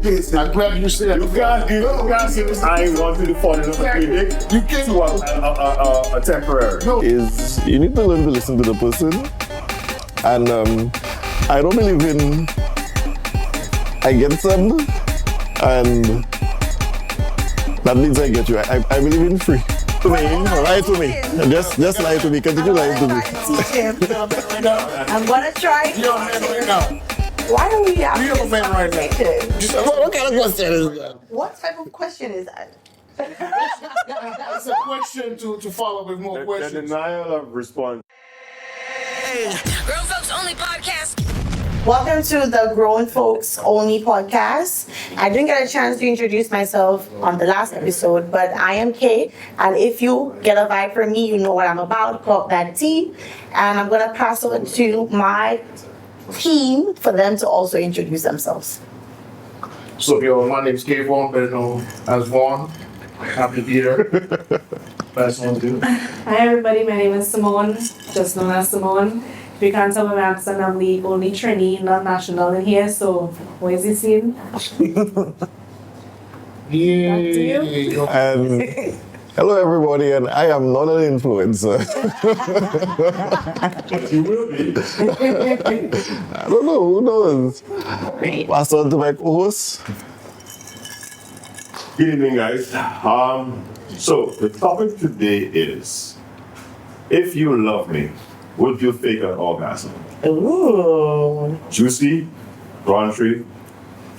case. I'm glad you said You can't say I wanted to fall in love with you. You can't. To a temporary. No. Is you need to learn to listen to the person. And I don't believe in I get some and that means I get you. I believe in free. To me, lie to me. Just lie to me. Continue lying to me. I'm gonna try. You're a man right now. Why are we asking You're a this man right now. conversation? What kind of question is that? What type of question is that? It's a question to follow with more The questions. denial of response. Grown Folks Only Podcast. Welcome to the Grown Folks Only Podcast. I didn't get a chance to introduce myself on the last episode, but I am Kay, and if you get a vibe from me, you know what I'm about, Clock That Tea, and I'm going to pass it to my team for them to also introduce themselves. So, my name's Kay Vaughn, better known as Vaughn. Happy to be here. Best one to do. Hi everybody, my name is Simone, just known as Simone. If you can't tell my accent, I'm the only Trini, not national in here, so what is he saying? Yeah. And hello everybody, and I am not an influencer. But you will be. I don't know, who knows? Pass on to my co-host. Good evening, guys. So the topic today is: if you love me, would you fake an orgasm? Ooh. Juicy, raunchy.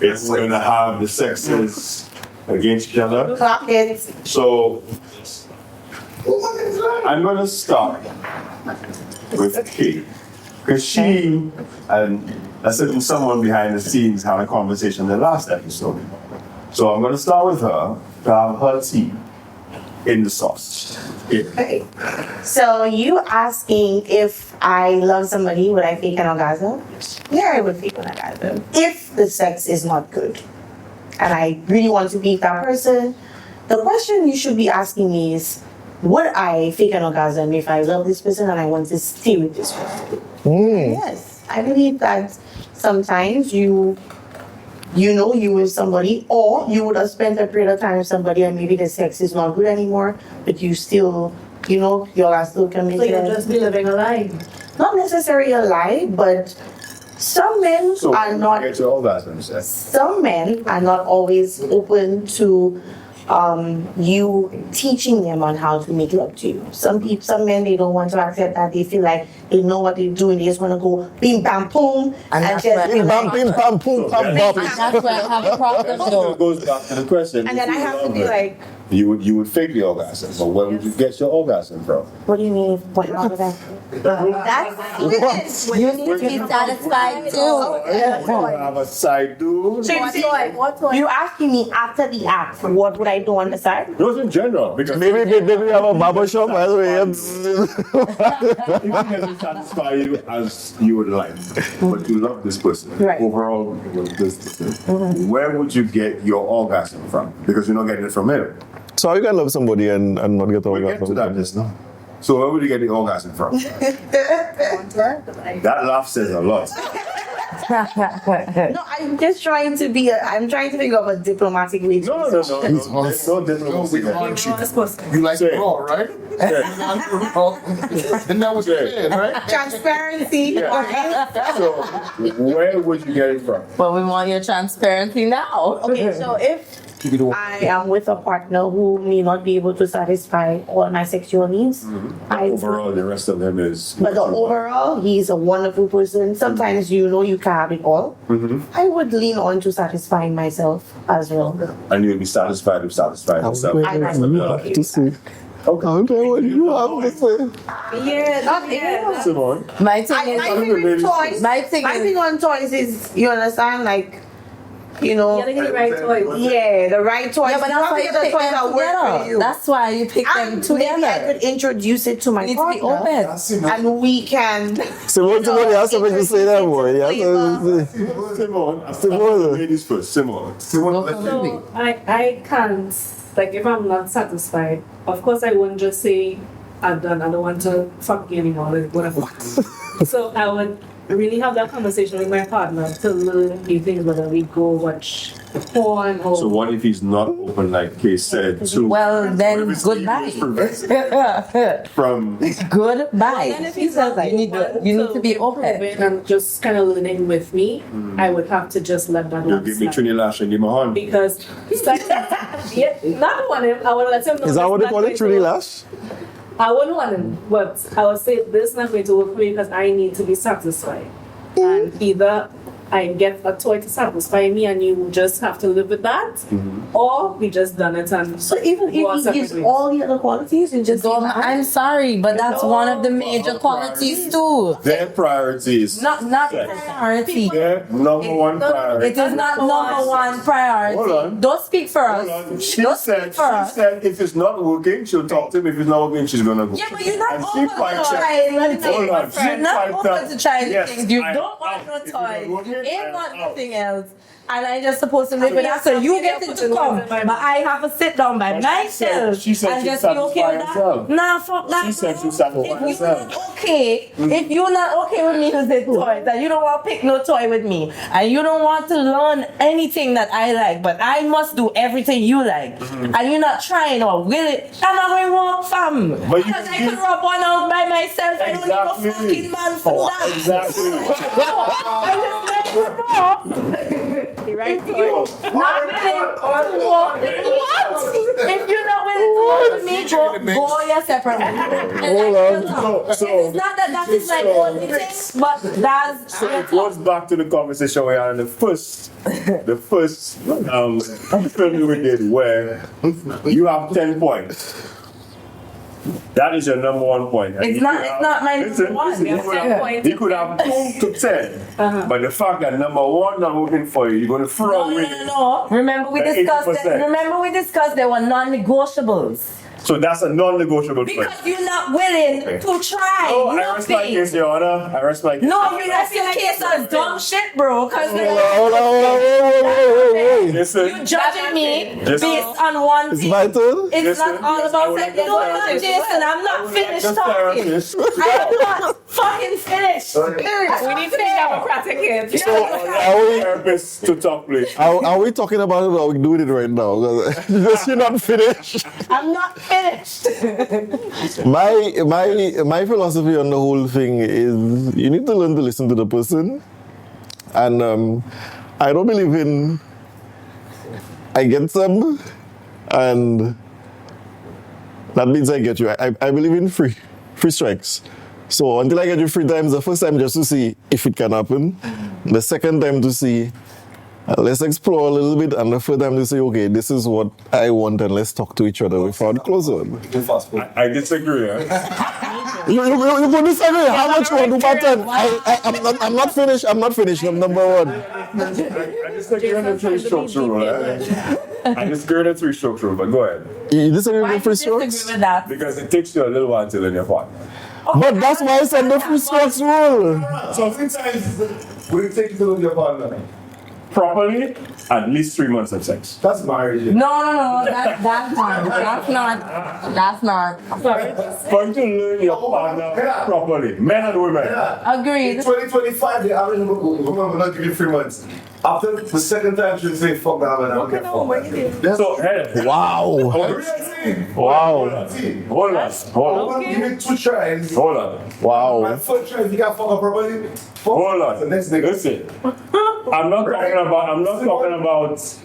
It's gonna have the sexes against each other. Clock it. So I'm gonna start with Kate, because she and a certain someone behind the scenes had a conversation in the last episode. So I'm gonna start with her to have her tea in the sauce. Yeah. Okay. So you asking if I love somebody, would I fake an orgasm? Yeah, I would fake an orgasm. If the sex is not good and I really want to be with that person, the question you should be asking me is, would I fake an orgasm if I love this person and I want to stay with this person? Yes. I believe that sometimes you with somebody, or you would have spent a period of time with somebody and maybe the sex is not good anymore, but you still, y'all are still committed. So you'll just be living a lie. Not necessarily a lie, but some men So are not. get your orgasms. Some men are not always open to you teaching them on how to make love to you. Some men, they don't want to accept that. They feel like they know what they're doing. They just want to go bim bam boom and that's just where- Bim bam, bim bam, boom, bam, bam. That's where I have a problem So though. it goes back to the question. and then I have to be like, you would fake the orgasm, but where would you get your orgasm from? what do you mean? What how did I? That's you need to be satisfied too. Have a side dude. So you asking me after the act, what would I do on the side? Those in general, because Maybe we have a barber shop, by the way. if it doesn't satisfy you as you would like, but you love this person, Right. overall, with this person, where would you get your orgasm from? Because you're not getting it from him. So how you can love somebody and not get We'll get to orgasm? that just now. So where would you get the orgasm from? That laugh says a lot. No, I'm just trying to be. I'm trying to figure out a diplomatic way. To No. There's no diplomacy there. You like Say. it raw, right? And that was it, right? Transparency. So where would you get it from? But we want your transparency now. Okay, so if I am with a partner who may not be able to satisfy all my sexual needs, Overall, the rest of them is. but the overall, he's a wonderful person. Sometimes you can have it all. I would lean on to satisfying myself as well. And you'll be satisfied with satisfying yourself. I like You have to say. Okay. I don't know what you have to say. Yeah, Not Simone. My thing is, My thing on toys. My thing is- thing on toys is, you understand, like, you gotta get the right toys. yeah, the right toys. yeah, but You that's have why to you get the pick toys them that work for together. you. That's why you pick them And maybe I together. could introduce it to my You need to be partner, open. and we can. Simone, you have something to say there, boy. You have something to say. Simone. Simone. Ladies first. Simone. Simone, let's So I can't, like if I'm not satisfied, of course I wouldn't just say I'm done, I don't want to fuck you anymore, like whatever. So I would really have that conversation with my partner to learn new things, whether we go watch porn or So what if he's not open, like Case said? So Well, then what if goodbye. it's prevented from Goodbye. then if he's not You need to be open. and just kind of learning with me, I would have to just let that you one give me slide. Trini Lash and give me a horn? Because it's like, yeah, not want him. I would let him know. Is that this what they not call it, going to Trudy work. Lash? I wouldn't want him, but I would say this is not going to work for me because I need to be satisfied. And either I get a toy to satisfy me and you just have to live with that, or we just done it and So even go our if he separate gives ways. all the other qualities, you just I'm sorry, but that's one of the major qualities too. Their priorities. Not priority. Their number one priority. It is not number one priority. Hold on. Don't speak for Hold us. on. She Don't said, speak for us. if it's not working, she'll talk to him. If it's not working, she's gonna go. Yeah, but you're not And open she to piped up. trying Hold anything. on. She You're not piped up. open to trying Yes, things. You I don't want am no out. If you're not toys. working, Ain't I am want out. nothing else. And I just supposed to live with that. So you get it to come. But I have to sit down by myself she said and she'd just be okay satisfy with that. herself. Nah, fuck that. She said bro. she'd satisfy If you're herself. not okay, if you're not okay with me using toys and you don't want to pick no toy with me and you don't want to learn anything that I like, but I must do everything you like, and you're not trying or will it, I'm not going to work, fam. But you Because I can could rub one out by myself. I don't need no Exactly. fucking man for that. Exactly. I just let you know. If you not willing to walk, what? If you're not willing to walk with me, go your separate way. Hold on. So- It's not that is like only thing, but that's So it goes back to the conversation we had in the first film we did where you have 10 points. That is your number one point. And It's he not- could it's have- not my listen, one. listen, You he have could 10 have- points. He could have 2 to 10. But the fact that number one not working for you, you're going to throw away. no. Remember we The discussed 80%. Remember we discussed there were non-negotiables. So that's a non-negotiable point. Because you're not willing to try. Oh, I rest my nothing. case, Your Honor. I rest my case. No, you rest your case on dumb shit, bro. Because Hold on. Wait. Listen. you judging me Listen. based on one It's thing. my turn? It's Listen, not all I about would sex. like No, the no, therapist. Jason, I'm not finished The talking. therapist. I am not fucking finished. we need to be democratic here. Allow the therapist to talk, please. Are we talking about it or are we doing it right now? Because you're not finished. I'm not finished. My philosophy on the whole thing is you need to learn to listen to the person. And I don't believe in I get some and that means I get you. I believe in free strikes. So until I get you 3 times, the first time just to see if it can happen. The second time to see let's explore a little bit, and the third time to say, okay, this is what I want, and let's talk to each other without closer. I disagree. You could disagree. How much you want to pattern? I'm not finished. I'm not finished. I'm number one. I disagree on the 3 strokes rule. I disagree on the 3 strokes rule, but go ahead. You disagree Why with do the you free disagree strokes? with that? Because it takes you a little while to learn your partner. But that's why I said the free strokes rule. So sometimes would it take you to learn your partner? Properly, at least 3 months of sex. That's marriage. No, that's not. That's not. For you to learn your partner properly, men and women. Agreed. 2025, the average woman will not give you 3 months. After the second time, she'll say, fuck that, man, I don't care. So, hey, Wow. Wow. hold on. Give me 2 tries. Hold on. My Wow. first try, if you can't fuck her properly, fuck Hold the on. next nigga. Listen. I'm not talking about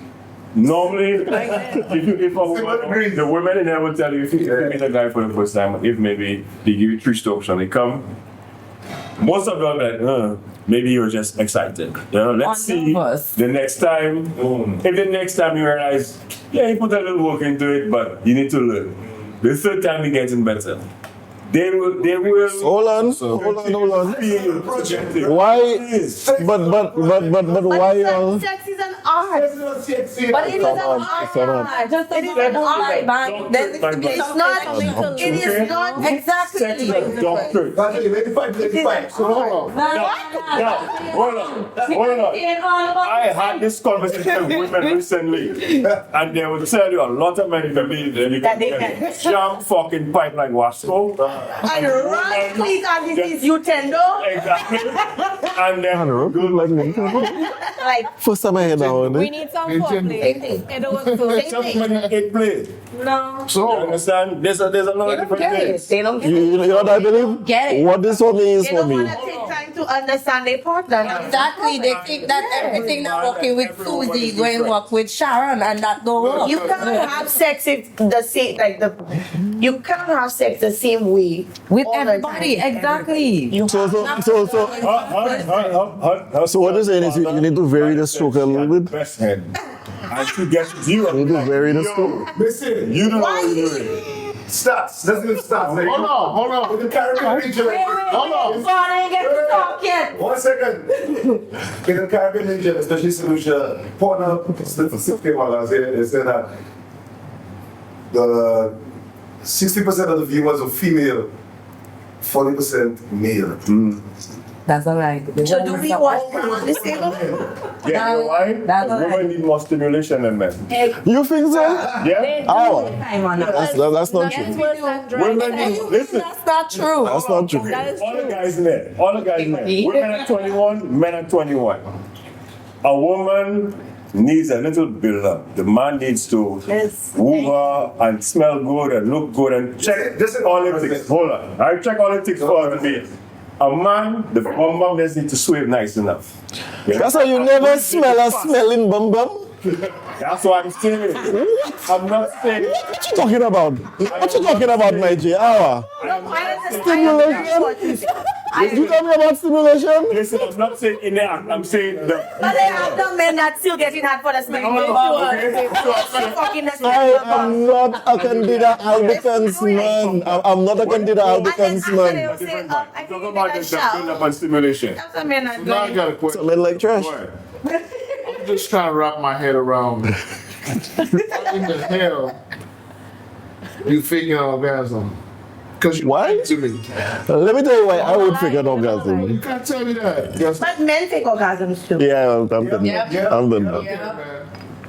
normally if a woman, the women in there will tell you if you meet a guy for the first time, if maybe they give you 3 strokes and they come, most of them are like, maybe you're just excited. You know, let's see nervous. the next time. If the next time you realize, yeah, you put a little work into it, but you need to learn. The third time you're getting better. They will Hold on. Why? But why y'all? Sex is an art. But it is an on, art. come on. Just a an art, man. There needs to be It's not. It is not. Sex exactly. is a doctorate. So, Now, hold on. I had this conversation with women recently, and they will tell you a lot of men in the media that they can jam fucking pipe like Wasco. And right click on this is utendo. Exactly. And then Good like me. Like First time I heard that word. money. We need some Same foreplay. It was good. Just when it plays. No. You So, understand? There's another different thing. They don't get You know what I believe? Get it. What this for me is They for don't me. want to take time to understand their partner. Exactly. They think that everything that working with Susie going to work with Sharon and that don't work. You cannot have sex if the same you cannot have sex the same way With all the everybody, time. exactly. So what you're saying is you need to vary the stroke a little bit. Best head. And she gets you. You need to vary the stroke. Listen, You don't know what you're doing. stats. Let's do stats. Like, hold on. With the Caribbean region. Hold on. Go on and get to talk yet. 1 second. In the Caribbean region, especially St. Lucia, Portland, specifically what I was saying is that the 60% of the viewers are female, 40% male. That's all right. So do we watch the same? Yeah, you know why? That's Women right. need more stimulation than men. You think so? Yeah? Oh, Time on that. that's not That's true. worse than dry Women sex. need, listen, That's not true. That's not true. That is all the true. guys in there, all the guys in there. Women at 21, men at 21. A woman needs a little build up. The man needs to Yes. woo her and smell good and look good and check This is all the things. Hold on. I check all the things for her to be. A man, the bum bum just need to swim nice enough. Yeah? That's why you never smell a smelling bum bum. That's what I'm saying. I'm not saying. What you talking about? What you talking about, my J? Hour. Stimulation? You talking about stimulation? Listen, I'm not saying in the act. I'm saying the. But they have the men that still getting hot for the smelling I am not a Candida albicans man. I'm not a Candida albicans man. Talk about the build up and stimulation. That's a man that Now I do it. got a question. Men like trash. I'm just trying to wrap my head around what in the hell you fake an orgasm? Because you Why? lied to me. Let me tell you why I would fake an You orgasm. can't tell me that. Yes. But men take orgasms too. Yeah, I'm done. I'm done now.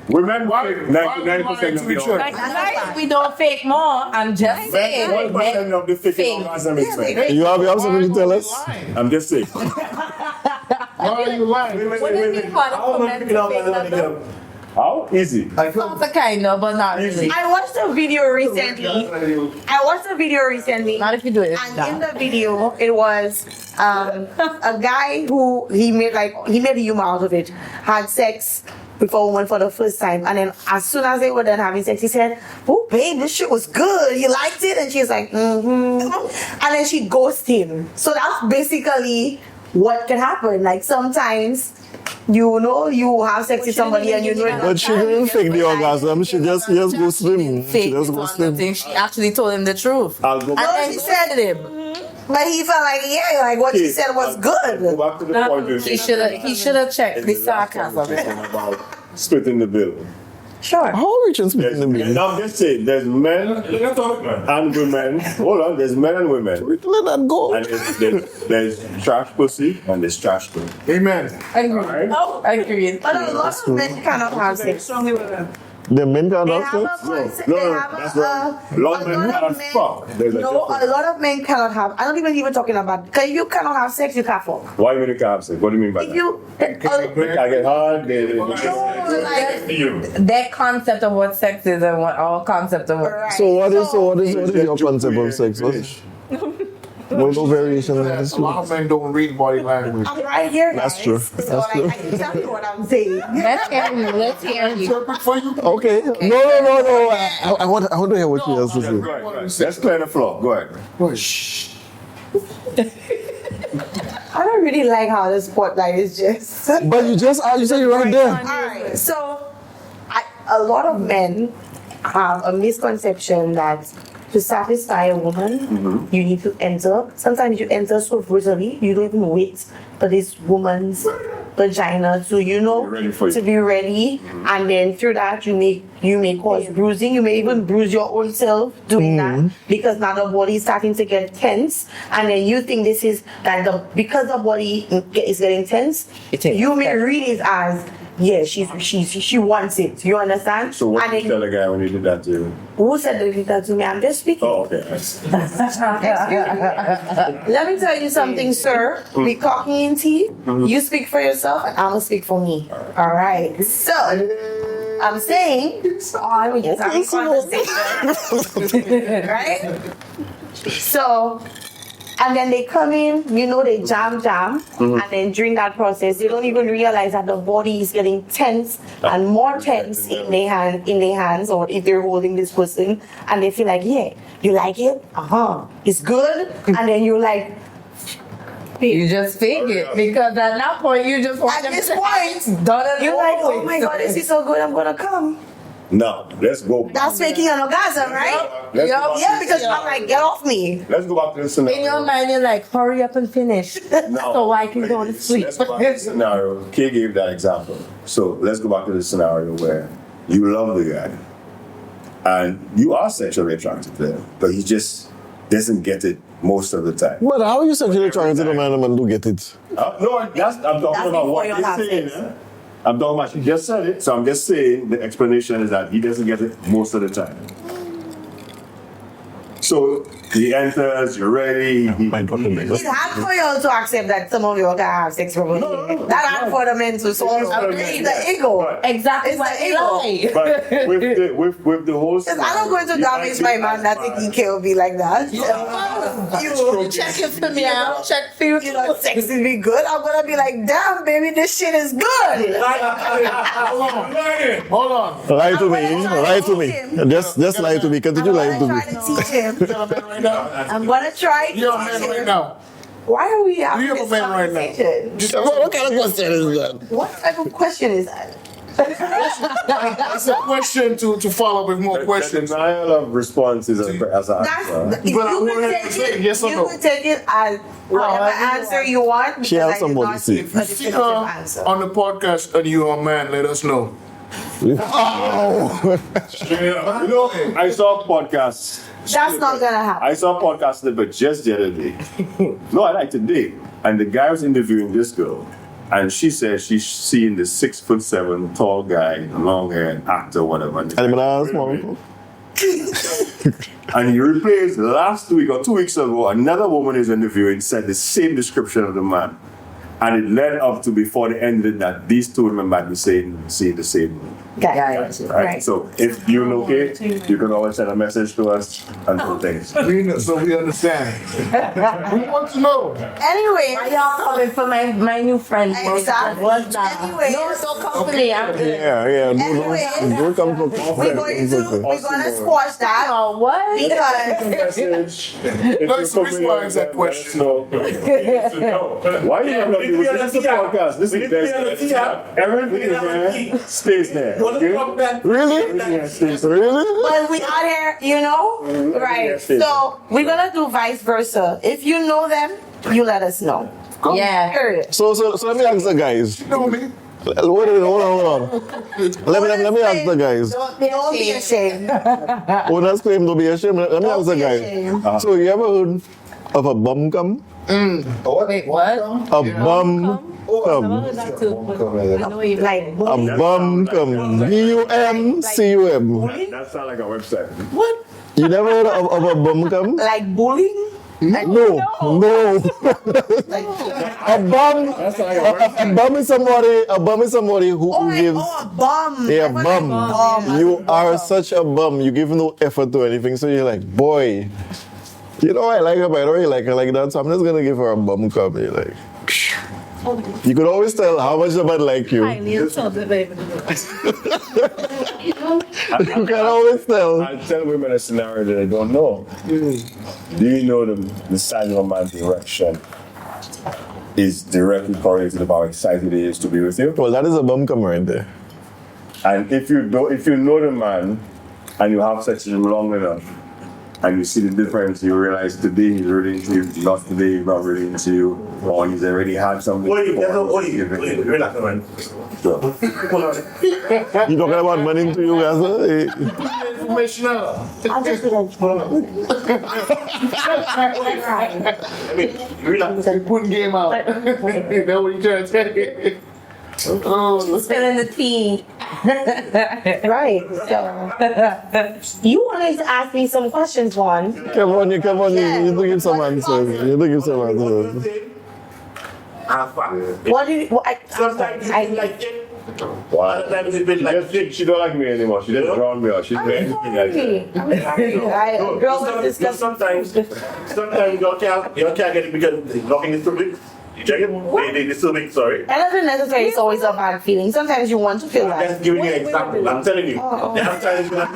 Women Why- fake why 99% of we the try- orgasm. Like, we don't fake more. I'm just saying. 1% of the faking orgasm is fake. You have something to tell us? I'm just saying. Why are you lying? What do you mean for How am I picking out another? How? Easy. I feel It's a kind of, but not really. I watched a video recently. Not if you do it. And in the video, it was a guy who he made a humor out of it. Had sex with a woman for the first time, and then as soon as they were done having sex, he said, "Oh, babe, this shit was good. You liked it?" And she's like, "Mm-hmm." And then she ghosted him. So that's basically what can happen. Like sometimes, you know, you have sex with somebody and you know it. But she didn't fake the orgasm. She just go swim. She Fake just it go was swim. nothing. She actually told him the truth. I'll go And back. then she he said- said him. But he felt like, yeah, like what she said was Go good. back to the point we He should have checked the sarcasm. about splitting the bill. Sure. How are we just splitting the bill? Now I'm just saying, there's men and women. Hold on, there's men and women. Let that go. And there's trash pussy and there's trash pussy. Amen. Alright? Oh, agreed. But a lot of men cannot have sex. The men can They have have sex? a concept. No, They no, have that's a wrong. A lot of men cannot fuck. There's a No, difference. a lot of men cannot have. I don't even talking about. Because if you cannot have sex, you can't fuck. Why you can't have sex? What do you mean by If that? you, I get hard. like, You. Their concept of what sex is and what our concept of what. right. So what is your concept of sex? What variation in this? A lot of men don't read body language. I'm right here. That's guys. true. So That's like, true. I can tell you what I'm saying. Let's hear you. Let's hear you. Interpret for you. Okay. No. I want to hear what she has to say. Go ahead. Let's clear the floor. Go ahead. I don't really like how the spotlight is just. But you said you're right there. Alright, so a lot of men have a misconception that to satisfy a woman, you need to enter. Sometimes you enter so brutally, you don't even wait for this woman's vagina to, ready for you. to be ready. And then through that, you may cause bruising. You may even bruise your own self doing that because now the body is starting to get tense. And then you think this is because the body is getting tense, It is. you may read it as yeah, she wants it. You understand? So what And did you tell the guy when he did that to you? who said they did that to me? I'm just speaking. Oh, okay. Let me tell you something, sir. We cocky and tea. You speak for yourself, and I'm gonna speak for me. All right. So I'm saying, we just having conversation, right? So. And then they come in, they jam, and then during that process, they don't even realize that the body is getting tense and more tense in their hands, or if they're holding this person, and they feel like, yeah, you like it? It's good. And then you're like, You just fake it because at that point you just want at them this to point, done and you're like, over oh with. my God, this is so good, I'm gonna come. Now, let's go. That's faking an orgasm, right? Let's go back to Yeah, the because I'm like, get off me. Let's go back to the scenario. In your mind, you're like, hurry up and finish so I can go to sleep. Let's go back to the scenario. Kay gave that example. So let's go back to the scenario where you love the guy and you are sexually attracted to him, but he just doesn't get it most of the time. But how are you sexually trying to the man to get it? No, I'm talking about before what you you're have saying. sex. Eh? I'm talking about, you just said it, so I'm just saying the explanation is that he doesn't get it most of the time. So he enters, you're ready. It's hard for y'all to accept that some of y'all can have sex from me. That's hard for the men to so it's the ego. Exactly It's what the I ego. But with the whole Because I'm not going to damage my man that think he can be like that. You check it for me, I'll check for you. Sex is be good. I'm gonna be like, damn, baby, this shit is good. Hold on. Lie to me. Just lie to me. Continue lying to me. I'm gonna try to teach him. You have a man right now? I'm gonna try. You have a man right now? Why are we having You have a this man right now? conversation? Just What kind of question is that? What type of question is that? It's a question to follow up with more The questions. denial of response is as an That's answer. you But I'm could gonna take say it. yes or You no. could take it as whatever answer you want. She because has I did somebody not say. give a See definitive her answer. on the podcast and you are a man, let us know. I saw podcasts. That's not gonna happen. I saw podcasts but just the other day. No, I like today. And the guy was interviewing this girl. And she said she's seen the 6'7" tall guy, long hair, actor, whatever. And I'm gonna ask more. And he replaced last week or 2 weeks ago, another woman is interviewing said the same description of the man. And it led up to before the end of it that these two women might be seeing the same guy. right? So if you locate, you can always send a message to us and do things. We know, so we understand. We want to know. Anyway, Why y'all coming for my new friend? Exactly. What's that? Anyways. No, so company. I'm good. Yeah. Don't come for we're gonna squash that Oh, what? because Message. Let's respond to that question. Why you not looking? This is a podcast. This is best. Everything in there stays there. Okay? Really? Everything stays there. Really? but we out here, right? yes, So we're gonna do vice versa. If you know them, you let us know. Yeah. Period. So let me ask the guys. You know me. Hold on. Let me ask the guys. Don't be ashamed. Owners claim to be ashamed. Let me ask the be guys. ashamed. So you ever heard of a bum cum? Wait, what? A bum cum. Like A bum cum. BUMCUM. That sounds like a website. what? You never heard of a bum cum? Like bullying? No. Like A bum is somebody who gives. a bum. Yeah, I was bum. like, You are such a bum. You give no effort to anything. So you're like, boy, you know I like her, but I don't really like her like that. So I'm just gonna give her a bum cup. You're like, you could always tell how much somebody like you. You can always tell. I tell women a scenario that I don't know. Do you know the size of a man's erection is directly correlated to how excited he is to be with you? Well, that is a bum cum right there. And if you know the man and you have sex with him long enough and you see the difference, you realize today he's really into you, not today he's not really into you, or he's already had something. So, You talking about money to you guys? Information out. I'm just You're putting game out. That's what you trying to tell you. Spilling the tea. Right. So you wanted to ask me some questions, Juan. Come on, you do give some answers. You do give some answers. What do you? What, Sometimes I it's like it. Wow. Sometimes it's been like She don't like me anymore. She just drowned me out. She's I'm sorry. Girls are disgusting. Sometimes your can't get it because the knocking is too big. You check it? It's too big, sorry. That doesn't necessarily it's always a bad feeling. Sometimes you want to feel I'm that. just giving you an example. I'm telling you. Oh. There are times when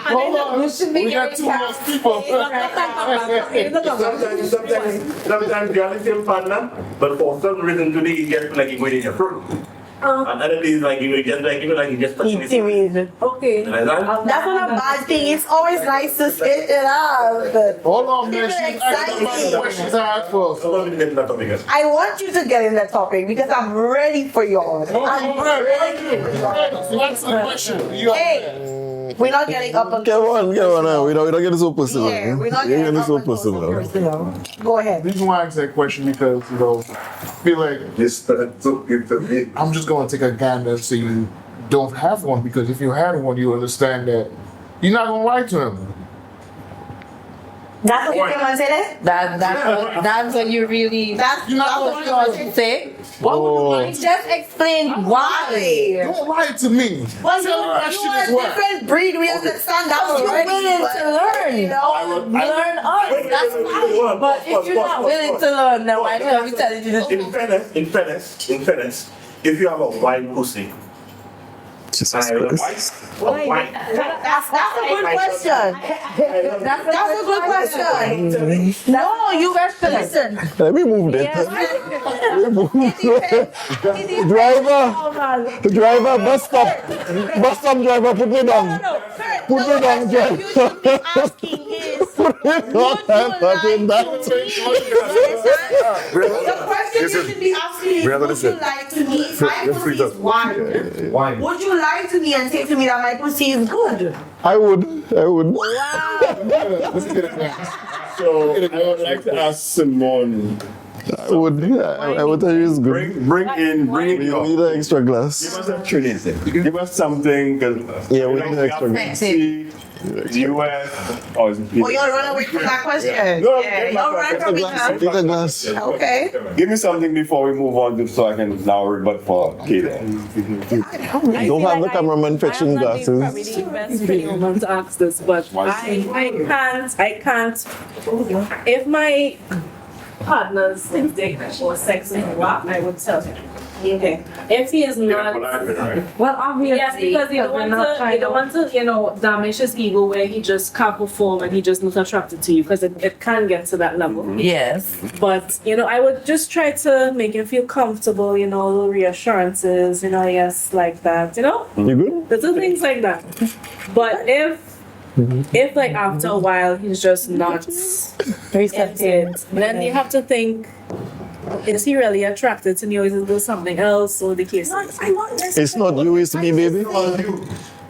Hold on. We got two more people. sometimes you are the same partner, but for some reason today you get like you're going in your throat. And other days like you just like you just touching it. Intimate. Okay. Like that. That's not a bad thing. It's always nice to spit it out. But Hold on, man. People She's asking about the excited. questions I asked for. So don't get that topic. I want you to get in that topic because I'm ready for y'all. I'm ready. What's the question? You Hey, we're not getting up on. Come on. We don't get so personal. Yeah, we're not You're getting getting up so on personal. Go ahead. The reason why I asked that question because, I feel like This took it to me. I'm just going to take a gander and say you don't have one because if you had one, you understand that you're not going to lie to him. That's what you want to say that? That's what you really. That's what you want to say. What would you like? Just explain why. Don't lie to me. Well, Tell her that you shit are is a wet. different breed. We understand that You're already. willing but, to learn. You know, Learn us. That's fine. But if you're not willing to learn, then why can't we tell you the truth? In fairness, if you have a wine pussy, Jesus and Christ. a wine, that's a good question. That's a good question. No, you listen. Let me move that. Let me move. Driver, bus stop driver, put me down. Put me down, driver. You should be asking is, Put me down. I'm fucking that. the question you should be asking is, would you like to me? My pussy is wine. Why? Would you lie to me and say to me that my pussy is good? I would. so I would like to ask Simone, I would tell you it's good. bring in We your. need an extra Give glass. us a Trinity. Give us something. Yeah, we need an extra glass. US. Or is it Well, you'll run away from that question. No, Yeah, you'll run from it now. Take a glass. Okay. Give me something before we move on, so I can now rebut for Katie. Don't have the cameraman fetching I'm not being probably glasses. the best pretty woman to ask this, but I can't. If my partner's dick or sex is whack, I would tell him. Okay. If he is not, Well, obviously. yes, because you don't want to, damage his ego where he just can't perform and he just not attracted to you, because it can get to that level. Yes. But, I would just try to make him feel comfortable, little reassurances, I guess, like that, You good? little things like that. But if like after a while he's just not receptive, then you have to think, is he really attracted to me, or is it something else, or the case? It's not you, it's me, baby.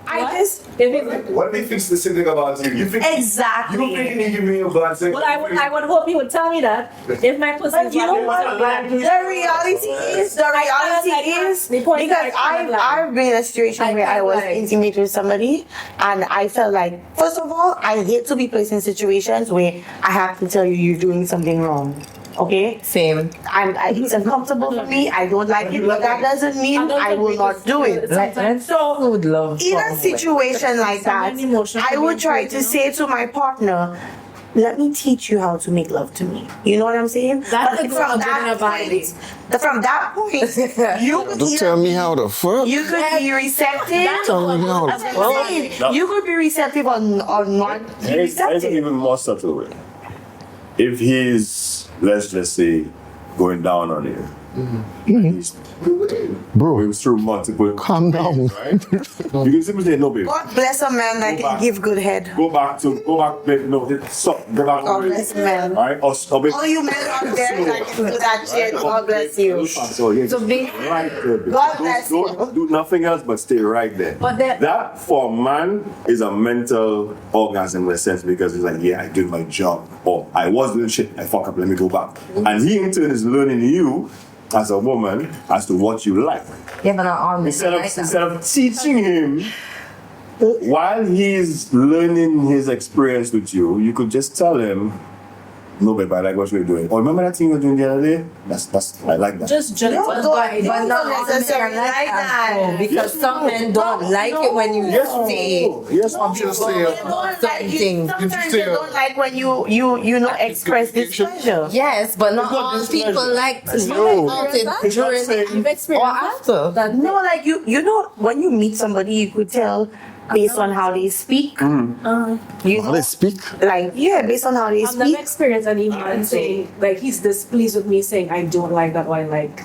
I just If it, What if he thinks the same thing about you? You think exactly. you think he give me a bad thing? well, I would hope he would tell me that if my pussy But is you know not- what? The reality is The point is, because I can't lie. I've been in a situation where I was lie. intimate with somebody, and I felt like, first of all, I hate to be placed in situations where I have to tell you you're doing something wrong. Okay, Same. it's uncomfortable for me. I don't like it, but that doesn't mean I will not do it. So would love. In a situation like that, I would try to say to my partner, let me teach you how to make love to me. You know what I'm saying? That's But a girl giving a body. from that point, you could Don't tell me how to fuck. you could be receptive. Tell me how That's to what I'm saying. You could be receptive or not be There's an receptive. even more subtle way. If he's, let's just say, going down on you, he's Bro, going through multiple. calm down. Right? You can simply say, no, babe. God bless a man that can give good head. Go back, babe. No, stop. Go back. God bless a man. Right? Or stop it. All you men out there that can do that shit, God bless you. So, yeah, So be- right there. babe. God bless you. Don't do nothing else but stay right there. But that- that for a man is a mental orgasm in a sense, because it's like, yeah, I did my job, or I was doing shit, I fuck up, let me go back. And he in turn is learning you as a woman as to what you like. Yeah, but not all men Instead of, like that. instead of teaching him while he's learning his experience with you, you could just tell him, no, babe, I like what you're doing. Or remember that thing you were doing the other day? That's I like that. Just gentle No, guidance. But not all men necessarily are like like that. that. though, Because some men don't like it when you say Yes, I'm just They saying. don't like certain you. things. Sometimes they don't like when you know express displeasure. Yes, but not It's not all displeasure. people like to It's be not- insulted it's not during saying- You've or experienced after. that. No, like you know when you meet somebody, you could tell based on how they speak. You How know, they speak? like based on how they I've never speak. experienced any man saying like he's displeased with me saying I don't like that or I like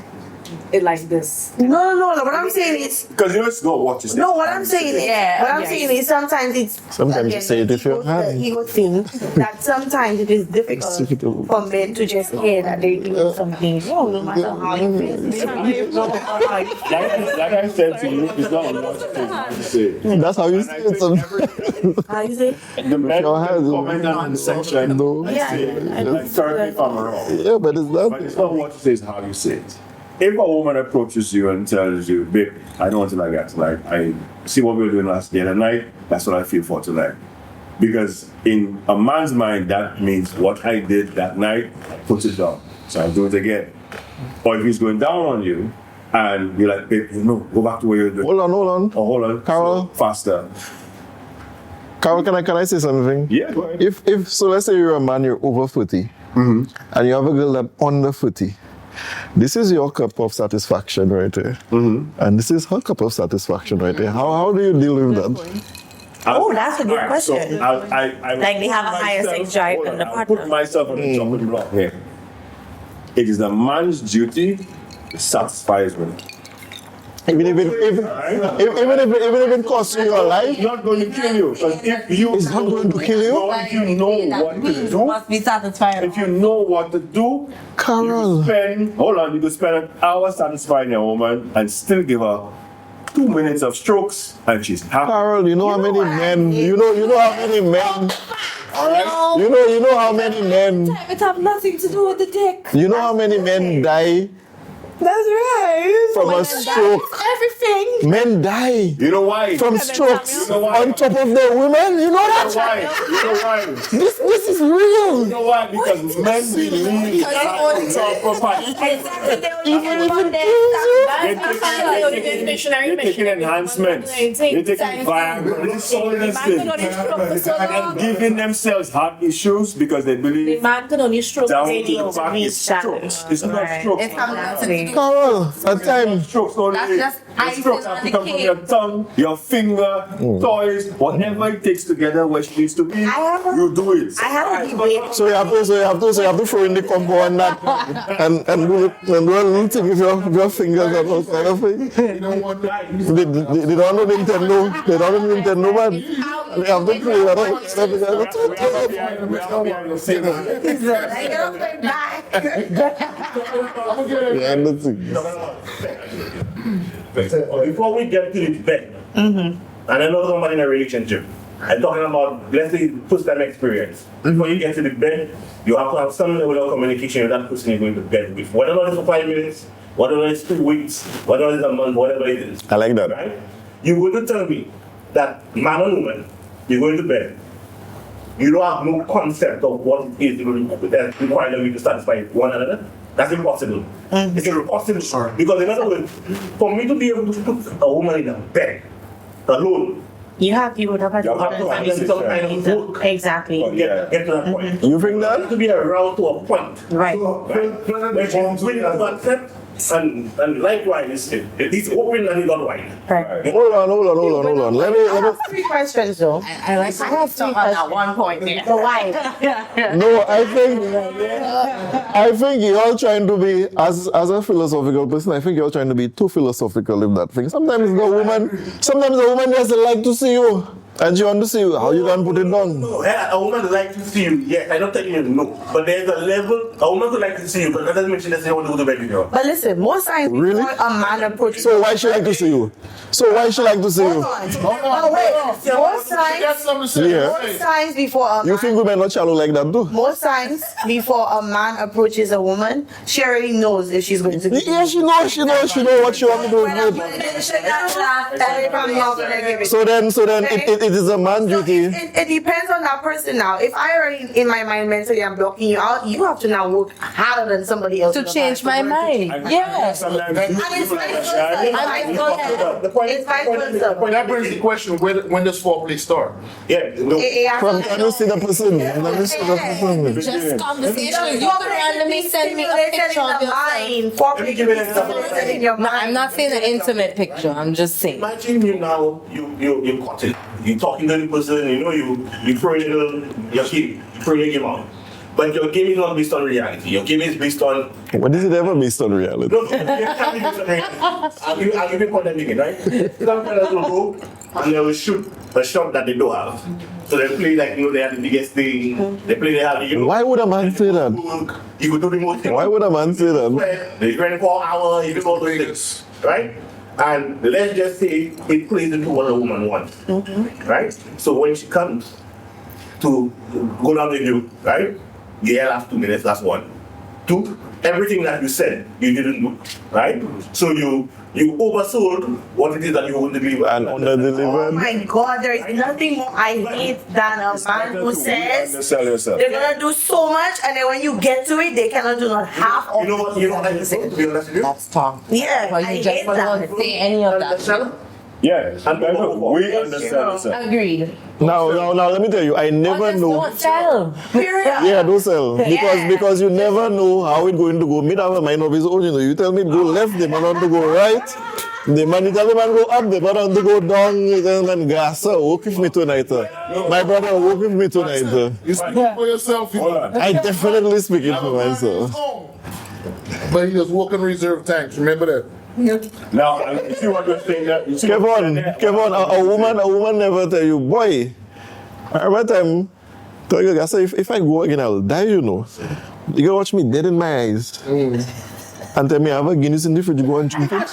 it like this. No. What I'm saying is Because you know it's not what you say. no. What I'm saying is saying is sometimes it's Sometimes you say it with your hand. The ego thing that sometimes it is It's difficult. difficult for men to just hear that they're doing something wrong, no matter how you feel. Like I said to you, it's not what you say. That's how you say it sometimes. How you say? The men your hands will comment on the section. No. I say, like, correct me if I'm wrong. Yeah, but it's But not. it's not what you say, it's how you say it. If a woman approaches you and tells you, babe, I don't want to like that tonight. I see what we were doing last day and night, that's what I feel for tonight. Because in a man's mind, that means what I did that night, put it down. So I'll do it again. Or if he's going down on you and you're like, babe, go back to where you're doing. Hold on. Oh, hold on. Carol? Faster. Carol, can I say something? Yeah, go ahead. If so, let's say you're a man, you're over 40, and you have a girl that's under 40. This is your cup of satisfaction right there, and this is her cup of satisfaction right there. How do you deal with that? Oh, that's a good Alright, question. So I Like they have a higher sex drive hold than on, the I'll partner. put myself on the chopping block here. It is the man's duty to satisfy his women. Even if it costs you your life, It's not going to kill you. Because if you it's not going to kill you. if you know what to do, must be satisfied. if you know what to do, Carol, you could spend an hour satisfying a woman and still give her 2 minutes of strokes and she's happy. Carol, you know how many men? You know how many men? You know how many men? It have nothing to do with the dick. You know how many men die That's right. from a stroke? Everything. Men die You know why? from strokes You know why? on top of their women. You know You know that? why? You know why? This is You real. know why? Because men believe that property. Even if it kills you. They're taking enhancements. They're taking Viagra. They're solving this thing. And giving themselves heart issues because they The believe man can only stroke down his to the ego. back is strokes. It's not Right. strokes. It's not Carol, at times. Strokes only. That's just The icing strokes on have the to come from cake. your tongue, your finger, toys, whatever it takes to get her where she needs to be. You do it. I have a debate. So you have to throw in the combo and that, and do a little thing with your fingers and all kind of thing. You don't want that. They don't know Nintendo. They don't know Nintendo, man. They have to play that. Yeah, and that's it. Before we get to the bed, and I know somebody in a relationship, I'm talking about, let's say, first time experience. Before you get to the bed, you have to have some level of communication with that person you're going to bed with. Whether it's for 5 minutes, whether it's 2 weeks, whether it's a month, whatever it is. I like that. Right? You're going to tell me that man or woman, you're going to bed. You don't have no concept of what it is that requires you to satisfy one another. That's impossible. It's impossible. Because in other words, for me to be able to put a woman in a bed alone, You have to have you have to have some kind of work. Exactly. to get to that point. You think You that? have to be around to a point. Right. Which is willing to accept, and likewise, it's open and it's not wide. Right. Hold on. Let I me. have 3 questions though. I like I have 3 questions. at one point there. So why? No, I think you're all trying to be, as a philosophical person, I think you're all trying to be too philosophical in that thing. Sometimes the woman just like to see you And she want to see how you can put it down. No, yeah, a woman would like to see you. Yes, I'm not telling you no. But there's a level, a woman would like to see you, but that doesn't mean she doesn't want to go to bed with you. But listen, most times Really? before a man approaches. So why she like to see you? So why she like to see you? Oh, wait. Most She got times, something to say. Yeah. most times before a You man, think women not shallow like that too? most times before a man approaches a woman, she already knows if she's going to be. Yeah, she know what she want to do. So then it is a man's duty. It depends on that person now. If I already in my mind mentally I'm blocking you out, you have to now work harder than somebody else To change my mind. Yeah. Sometimes And it's vice versa. It's vice versa. That brings the question: when does foreplay start? Yeah, no. From can you see the person? Let me see the person. Just conversation. You can randomly send me a picture of yourself. Let me give you an example. No, I'm not saying an intimate picture. I'm just saying. Imagine you now, you caught it. You're talking to the person, you know, you throw your game, you throw your game out. But your game is not based on reality. Your game is based on. What is it ever based on reality? No, it can't be based on reality. I'll give you content again, right? Some fellas will go and they will shoot a shot that they don't have. So they play like, you know, they have the biggest thing. They play, they have, you know. Why would a man say that? You could do the most thing. Why would a man say that? They train for an hour, you do all those things, right? And let's just say it plays into what a woman wants, right? So when she comes to go down with you, right? Yeah, last 2 minutes, that's one. Two, everything that you said, you didn't do, right? So you oversold what it is that you want to deliver. And under Oh delivered. my God, there is nothing more I hate than a man who says Undersell yourself. they're gonna do so much and then when you get to it, they cannot do not half of You know what I just want to be honest with you? That's Tom. Yeah, Well, I you just hate don't that. say any of that. Understand? Yeah, we understand yourself. Agreed. Now, let me tell you, I never know. Don't sell. Period. Yeah, don't sell. Because you never know how it's going to go. Me have a mind of his own, you know. You tell me to go left, the man want to go right. The man, you tell the man go up, the man want to go down, the man gas. Walk with me tonight. My brother, walk with me tonight. You speak for yourself. Hold on. I definitely speaking for myself. But he was walking reserve tanks. Remember that. Now, you see what you're saying there? You see what Kevon, you're saying there? a woman never tell you, boy. Every time, tell you, I say, if I go again, I'll die, you know. You can watch me dead in my eyes. And tell me, I have a Guinness in the fridge, go and drink it.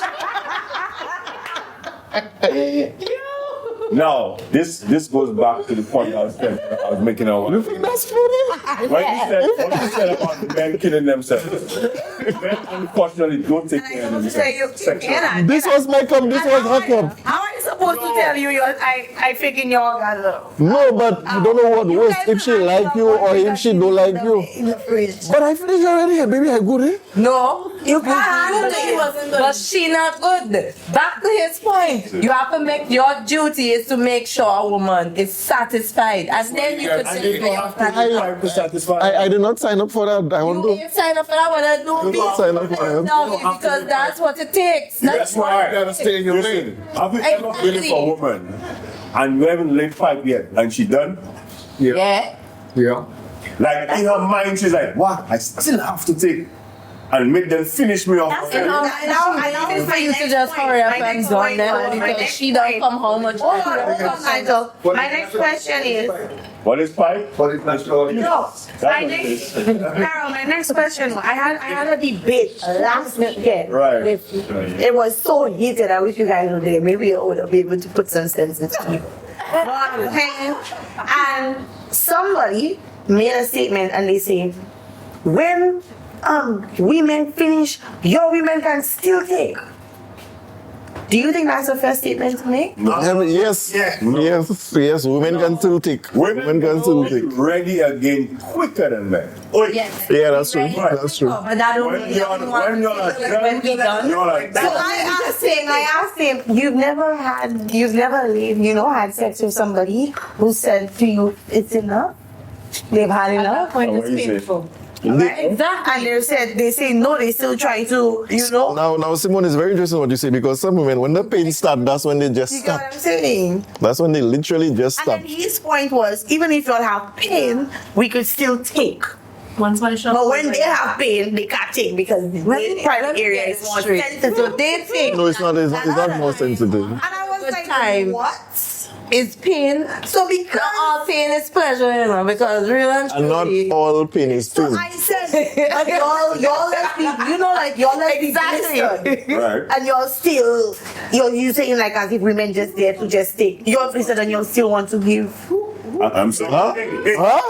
Now, this goes back to the point I was making out. You think that's funny? What you said about the men killing themselves. Men unfortunately don't take care of themselves sexually. This was her cup. How am I supposed to tell you I faking your orgasm? No, but you don't know what worse, if she like you or if she don't like you. In the fridge. But I finished already, baby, I good, eh? No, You can't. but she not good. Back to his point. You have to make your duty is to make sure a woman is satisfied, and then you could say, I did not sign up for that. I want you to ain't sign up for that one. I don't not sign up for that. No, because that's what it takes. That's You gotta stay in your lane. Have you ever waited for a woman and you haven't laid 5 yet and she done? Yeah. Yeah. Like in her mind, she's like, what? I still have to take and make them finish me off. I know it's for you to just hurry up and done them because she don't come home much. Hold on, Nigel. My next question is. What is 5? What is national? No, Carol, my next question. I had a debate last weekend. Right. It was so heated. I wish you guys were there. Maybe I would be able to put some sense into people. And somebody made a statement and they say, when women finish, your women can still take. Do you think that's a fair statement to make? Yes, women can still take. Women can still take. Ready again quicker than men. Yes. Yeah, that's true. That's true. But that don't When mean you're when we done. you're like, So I asked him, you've never had sex with somebody who said to you, it's enough? They've had enough? Oh, what you say? painful. Exactly. And they say no, they still try to, Now, Simone, it's very interesting what you say because some women, when the pain starts, that's when they just You get stop. what I'm saying? That's when they literally just And stop. then his point was, even if you all have pain, we could still take. Once my shop. But when they have pain, they can't take because the private area is more sensitive. So they take. No, it's not more sensitive. And I was like, time. what? is pain. So because All pain is pleasure, you know, because real and And not truly. all pain is so pain. I said, but y'all let me, you know, like y'all let me Exactly. listen. Right. And you're saying like as if women just there to just take. You're listen and you still want to give. I'm sorry. Huh?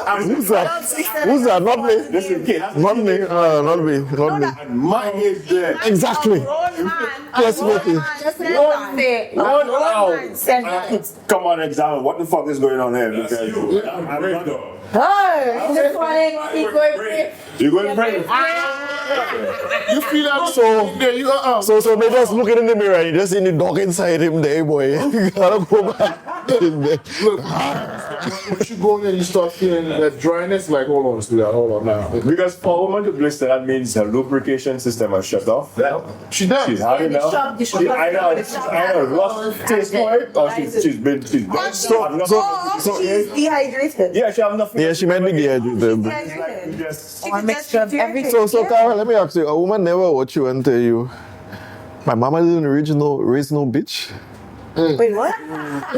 Huh? Who's that? Who's that? Not me. Listen, kid, Not me. Not me. Not me. my age there. Exactly. Yes, Vicky. Just don't say. Wow. Said that. Come on, examine. What the fuck is going on here? Because I'm not. Oh, this morning he going pray. You going to pray? You feel that? So- yeah, you So they just looking in the mirror and you just see the dog inside him there, boy. You gotta go back in there. Look, once you go in there, you start feeling that dryness. Like, hold on, let's do that. Hold on now. Because for a woman to blister, that means her lubrication system has shut off. She does. She's had enough. shop- the shop- She either lost taste for it or she's been So- She's dehydrated. yeah, she have nothing. Yeah, she might be dehydrated. Dehydrated. Just She Or could mixture of just be everything. So Carol, let me ask you, a woman never watch you and tell you, my mama didn't raise no bitch. Wait, what?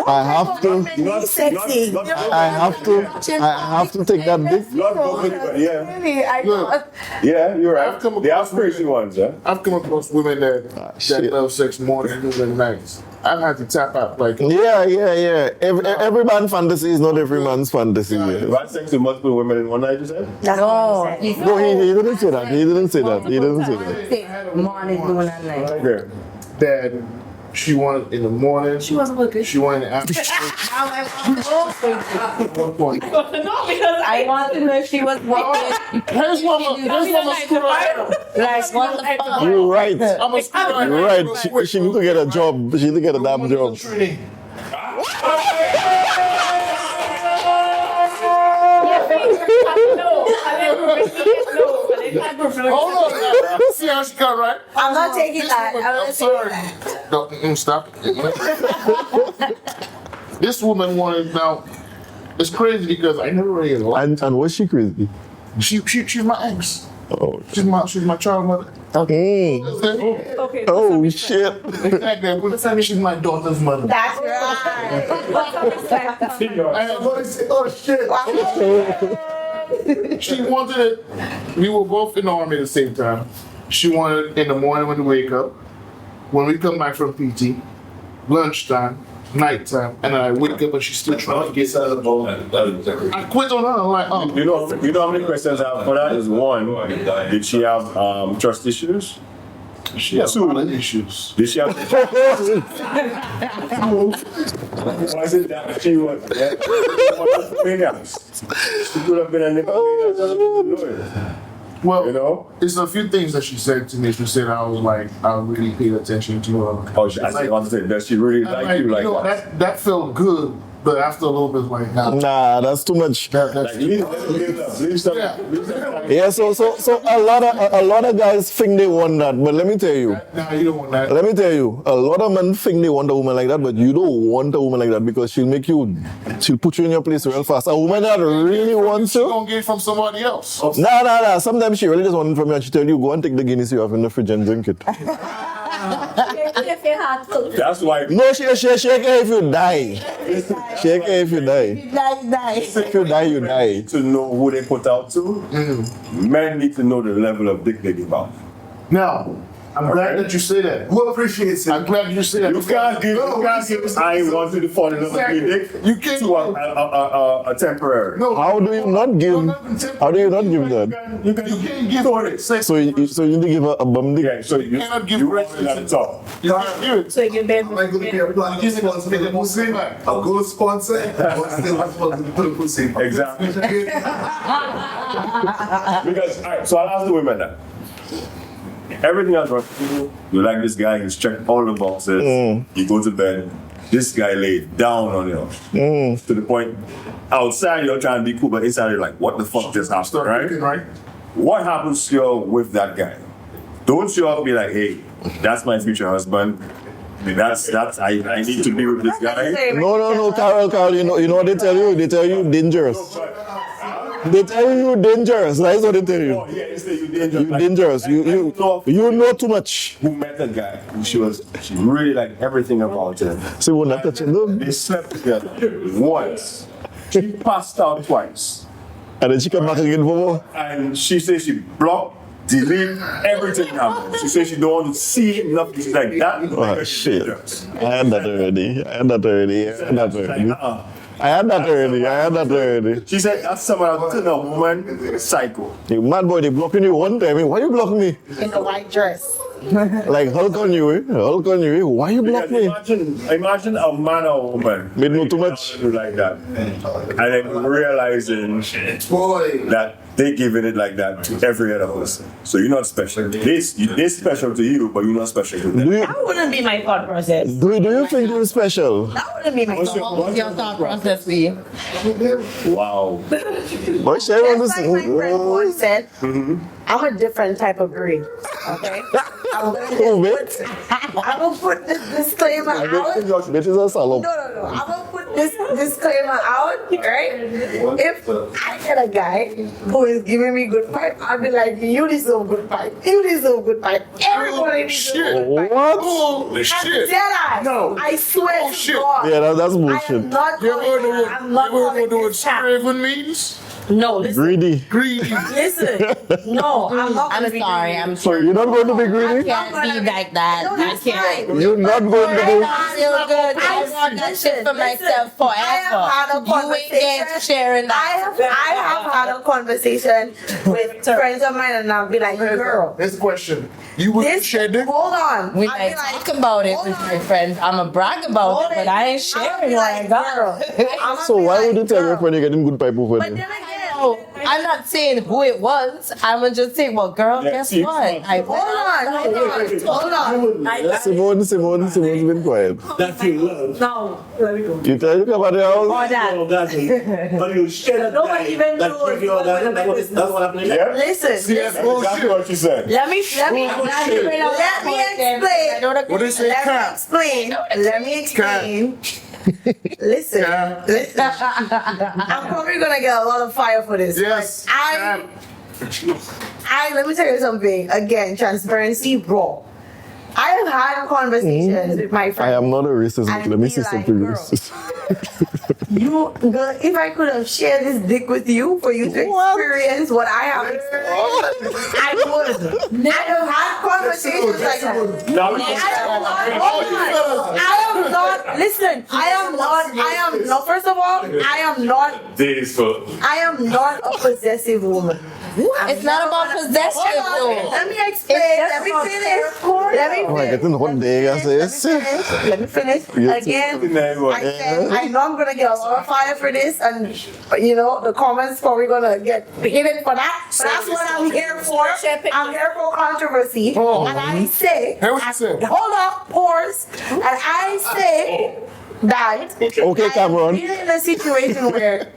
I have to, Sexy. I have to take that dick. yeah, Really, I Look, yeah, you're I've right. come They have across crazy ones, huh? I've come across women that shit. love sex more than noon and nights. I've had to tap out like Yeah. Every man's fantasy is not every man's fantasy. You Yeah. had sex with multiple women in one night, you said? That's No, what he said. No, he didn't say that. He didn't say that. He didn't say that. morning, noon, and night. Okay. that. She wanted in the morning. She wasn't looking. She wanted in the afternoon. One point. No, because I want to know if she was working. Here's what I'm screwed up. Like, what the fuck? You're right. I'm a screw up. You're right. She need to get a job. She need to get a damn job. Hold on. See how she got right? I'm not taking that. I'm sorry. No, stop. This woman wanted now. It's crazy because I never really liked. And was she crazy? She's my ex. Oh. She's my child mother. Okay. Okay. Oh shit. Exactly. But she's my daughter's mother. That's right. Oh shit. She wanted it. We were both in the army at the same time. She wanted it in the morning when we wake up, when we come back from PT, lunchtime, nighttime, and then I wake up and she's still trying to get out of the boat. I quit on her. I'm like, oh. You know how many questions I have for that? Is one, did she have trust issues? She has a lot of issues. Did she have? Was it that she was? She could have been a nigga. Well, You know? it's a few things that she said to me. She said I was like, I really paid attention to her. Oh, I understand. Does she really And like you like that? that felt good, but after a little bit, like, Nah, that's too much. that's Like, leave some. Yeah, so a lot of guys think they want that, but let me tell you. nah, you don't want that. Let me tell you, a lot of men think they want a woman like that, but you don't want a woman like that because she'll put you in your place real fast. A woman that really wants You're you, gonna get it from somebody else. nah. Sometimes she really just wants it from you and she tell you, go and take the Guinness you have in the fridge and drink it. If you had to. That's why. No, she care if you die. She care if you die. If you die, you die. To know who they put out to, men need to know the level of dick they give out. Now, I'm glad that you say that. Who appreciates it? I'm glad you say that. You can't give. I ain't want you to fall in love with me, dick. You can't. To a temporary. No. How do you not give? How do you not give that? You can give it. So you need to give her a bum dick. Yeah, so you cannot give you breast want it at the top. You can't give it. So you can bed Am I going to be a black sponsor for the Muslim? A gold sponsor? Or still responsible for the pussy? Exactly. Because, alright, so I'll ask the women that. Everything else, right? You like this guy, he's checked all the boxes, you go to bed, this guy laid down on you. To the point, outside you're trying to be cool, but inside you're like, what the fuck just happened, Start right? thinking, right? What happens to you with that guy? Don't you all be like, hey, that's my future husband. That's I need to be with this guy. No, Carol, you know what they tell you? They tell you dangerous. They tell you dangerous. That's what they tell you. Oh, yeah, they say you dangerous. dangerous. You know too much. Who met a guy who she really liked everything about him. So we're not touching them. They slept together once. She passed out twice. And then she come back again for more. And she says she blocked, delete everything happened. She says she don't want to see nothing like that. Oh shit. I had that already. She said that's someone that turn a woman psycho. You mad boy, they blocking you one time. Why you block me? In the white dress. Like Hulk on you, eh? Hulk on you, eh? Why you block me? Imagine a man or woman Made no too much. like that, and then realizing that they giving it like that to every other person. So you're not special. They special to you, but you're not special to them. That wouldn't be my thought process. Do you think you're special? That wouldn't be my thought. What's your thought process for you? Wow. Boy, share on Just this. like my friend once said, I'm a different type of breed. Okay? I'm gonna put this disclaimer out. Bitches are salon. No. I'm gonna put this disclaimer out, right? If I get a guy who is giving me good pipe, I'll be like, you deserve good pipe. You deserve good pipe. Everybody deserves good pipe. What? Holy I'm shit. dead eye. No. I swear to shit. God. Yeah, that's I am bullshit. not You ever heard coming. of I'm not coming what this time. Craven means? No, listen. Greedy. Greedy. Listen. No, I'm not I'm gonna be sorry. greedy. I'm So you're not going to be greedy? can't be like that. No, I that's can't. fine. You're not going to be. I feel good. I want that shit for myself forever. I have had a You ain't there conversation. sharing I that. have had a conversation with friends of mine, and I'll be like, girl, Here's the question. You would this. share dick? Hold on. We I'll might be like, talk about it hold with on. my friends. I'm a brag about Hold it, but I ain't I'ma sharing be what I like, got. I'ma So be why like, would you tell your girl. friend you're getting good pipe over But there? then again, Oh, I'm not saying who it was. I'm gonna just say, well, girl, Yeah, guess see, what? I hold on. Simone's been quiet. That's your love. No, let me go. You tell you come out the house. Orgasm. But you share that No one guy even that knows give you orgasm. That's what happened. Yeah? Listen. That's what she said. Let me explain. What they say, Let me explain. Listen. I'm probably gonna get a lot of fire for this. Yes. but let me tell you something. Again, transparency, bro. I have had conversations with my I friends. am not a racist, but And let me be say like, something girl. racist. You, girl, if I could have shared this dick with you for you to experience what I have experienced, I would. I have had conversations like that. Listen, I am not, first of all, I am not a possessive woman. It's not about possession, though. Let me explain. Let me finish. Oh, I get in one day, I say, Let me finish. Again, I said, I know I'm gonna get a lot of fire for this, and you know the comments probably gonna get hated for that. But that's what I'm here for. I'm here for controversy, and I say, Hear what you said. hold up, pause, and I say that Okay, Cameron. I've been in a situation where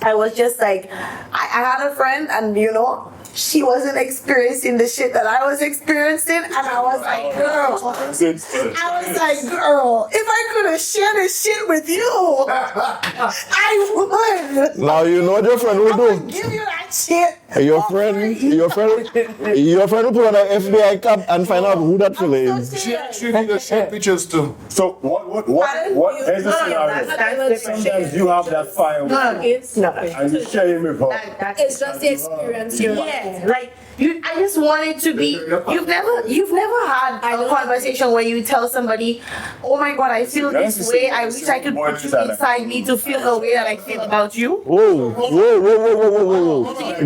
I was just like, I had a friend, and you know, she wasn't experiencing the shit that I was experiencing, and I was like, girl, if I could have shared this shit with you, I would. Now you know what your friend will I would do. give you that shit. Your friend will put on an FBI cap and find out who that fella is. She actually need to share pictures too. So what is the scenario? Sometimes you have that fire and you share it with her. It's just the experience you're Yeah, like I just want it to be. You've never had a conversation where you tell somebody, "Oh my God, I feel this way. I wish I could put you inside me to feel the way that I feel about you." Whoa.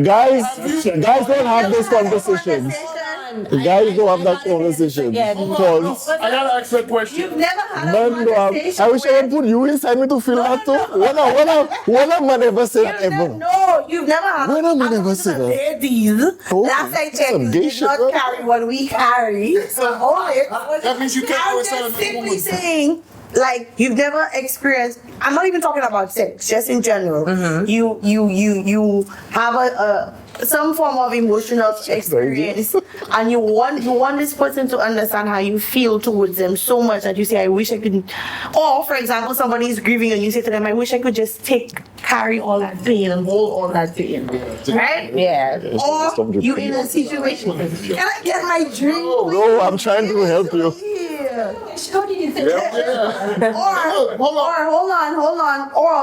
Guys don't have those conversations. Guys don't have that conversation. Because I gotta ask you a question. You've never had a men don't have. conversation. I wish I would put you inside me to feel that too. When a man ever say that ever? No, you've never had. When a man ever say that? Ladies, Oh, last I checked, some you gay did shit, not bro. carry what we carry. So hold it. That means you can't go I'm inside just of a simply woman. saying, like, you've never experienced. I'm not even talking about sex, just in general. You have a some form of emotional experience, and you want this person to understand how you feel towards them so much that you say, I wish I could. Or, for example, somebody is grieving and you say to them, I wish I could just take carry all that pain and hold all that pain, right? Yeah. Or you in a situation. Can I get my drink? No, I'm trying to help you. Yeah. Yeah. Hold on. Or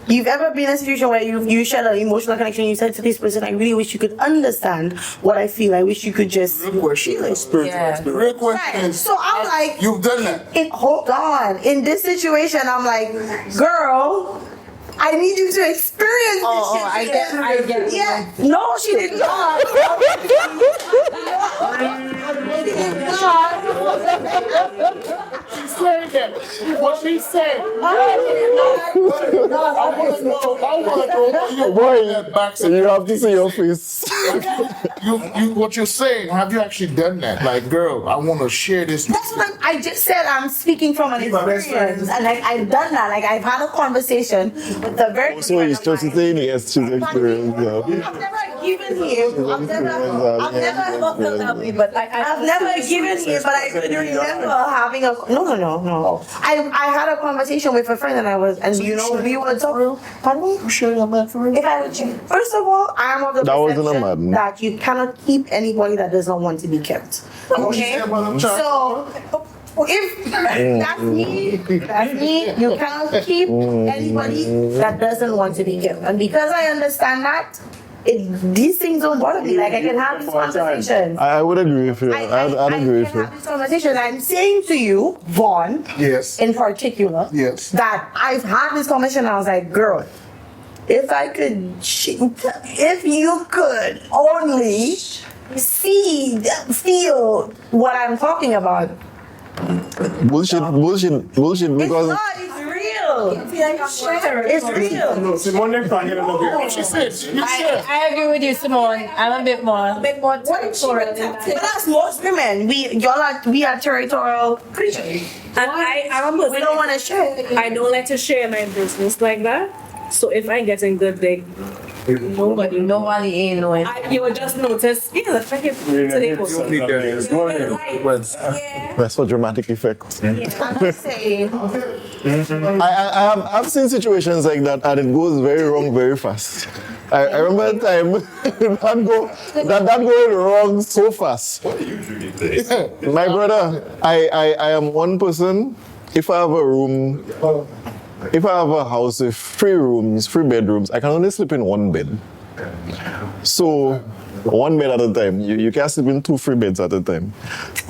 you've ever been in a situation where you shared an emotional connection. You said to this person, "I really wish you could understand what I feel. I wish you could just Real question. feel it." Spiritual. Real question. Right. So I'm like, You've done that. hold on. In this situation, I'm like, girl, I need you to experience this shit. I get. Yeah. No, she did not. She did not. What she said. I want to go. Boy, Back you have to see your face. what you're saying, have you actually done that? Like, girl, I want to share this. That's what I just said. I'm speaking from an experience, and I've done that. Like I've had a conversation with the very. So he's just saying yes, she's experienced. I've never given him. I've never given him, but I could remember having a no. I had a conversation with a friend, and we were talking. Pardon me? I'm sure you're mad for If I would choose, first of all, I am of the That wasn't a perception madman. that you cannot keep anybody that does not want to be kept. Okay, so if that's me, you cannot keep anybody that doesn't want to be kept. And because I understand that, these things don't bother me. Like I can have these conversations. I would agree with you. I'd agree with can you. have this conversation. I'm saying to you, Vaughn, Yes. in particular, Yes. that I've had this conversation. And I was like, girl, if you could only feel what I'm talking about. Bullshit, because It's real. It's real. No, Simone next time, What she said. I agree with you, Simone. I'm a bit more territorial. But that's most women. We are territorial creatures. And I'm a person. We don't want to share. I don't like to share my business like that. So if I get in good dick, Nobody ain't knowing. you will just notice. Yeah, let's make it today. that's for dramatic effect. I'm just saying. I've seen situations like that, and it goes very wrong very fast. I remember a time that going wrong so fast. My brother, I am one person. If I have a room, if I have a house with 3 rooms, 3 bedrooms, I can only sleep in 1 bed. So 1 bed at a time. You can't sleep in 2 free beds at a time.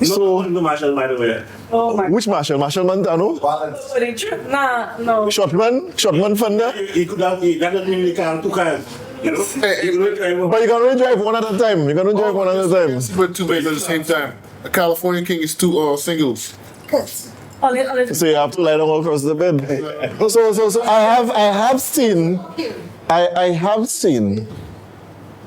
So No, Marshall, by the way. Oh my which Marshall? Marshall Montano? Nah, no. Shotman Fender? He could have, that doesn't mean he can't, 2 cars. You know? But you can only drive 1 at a time. You can only drive 1 at a time. Put 2 beds at the same time. A California king is 2 singles. So you have to lie down all across the bed. So I have seen.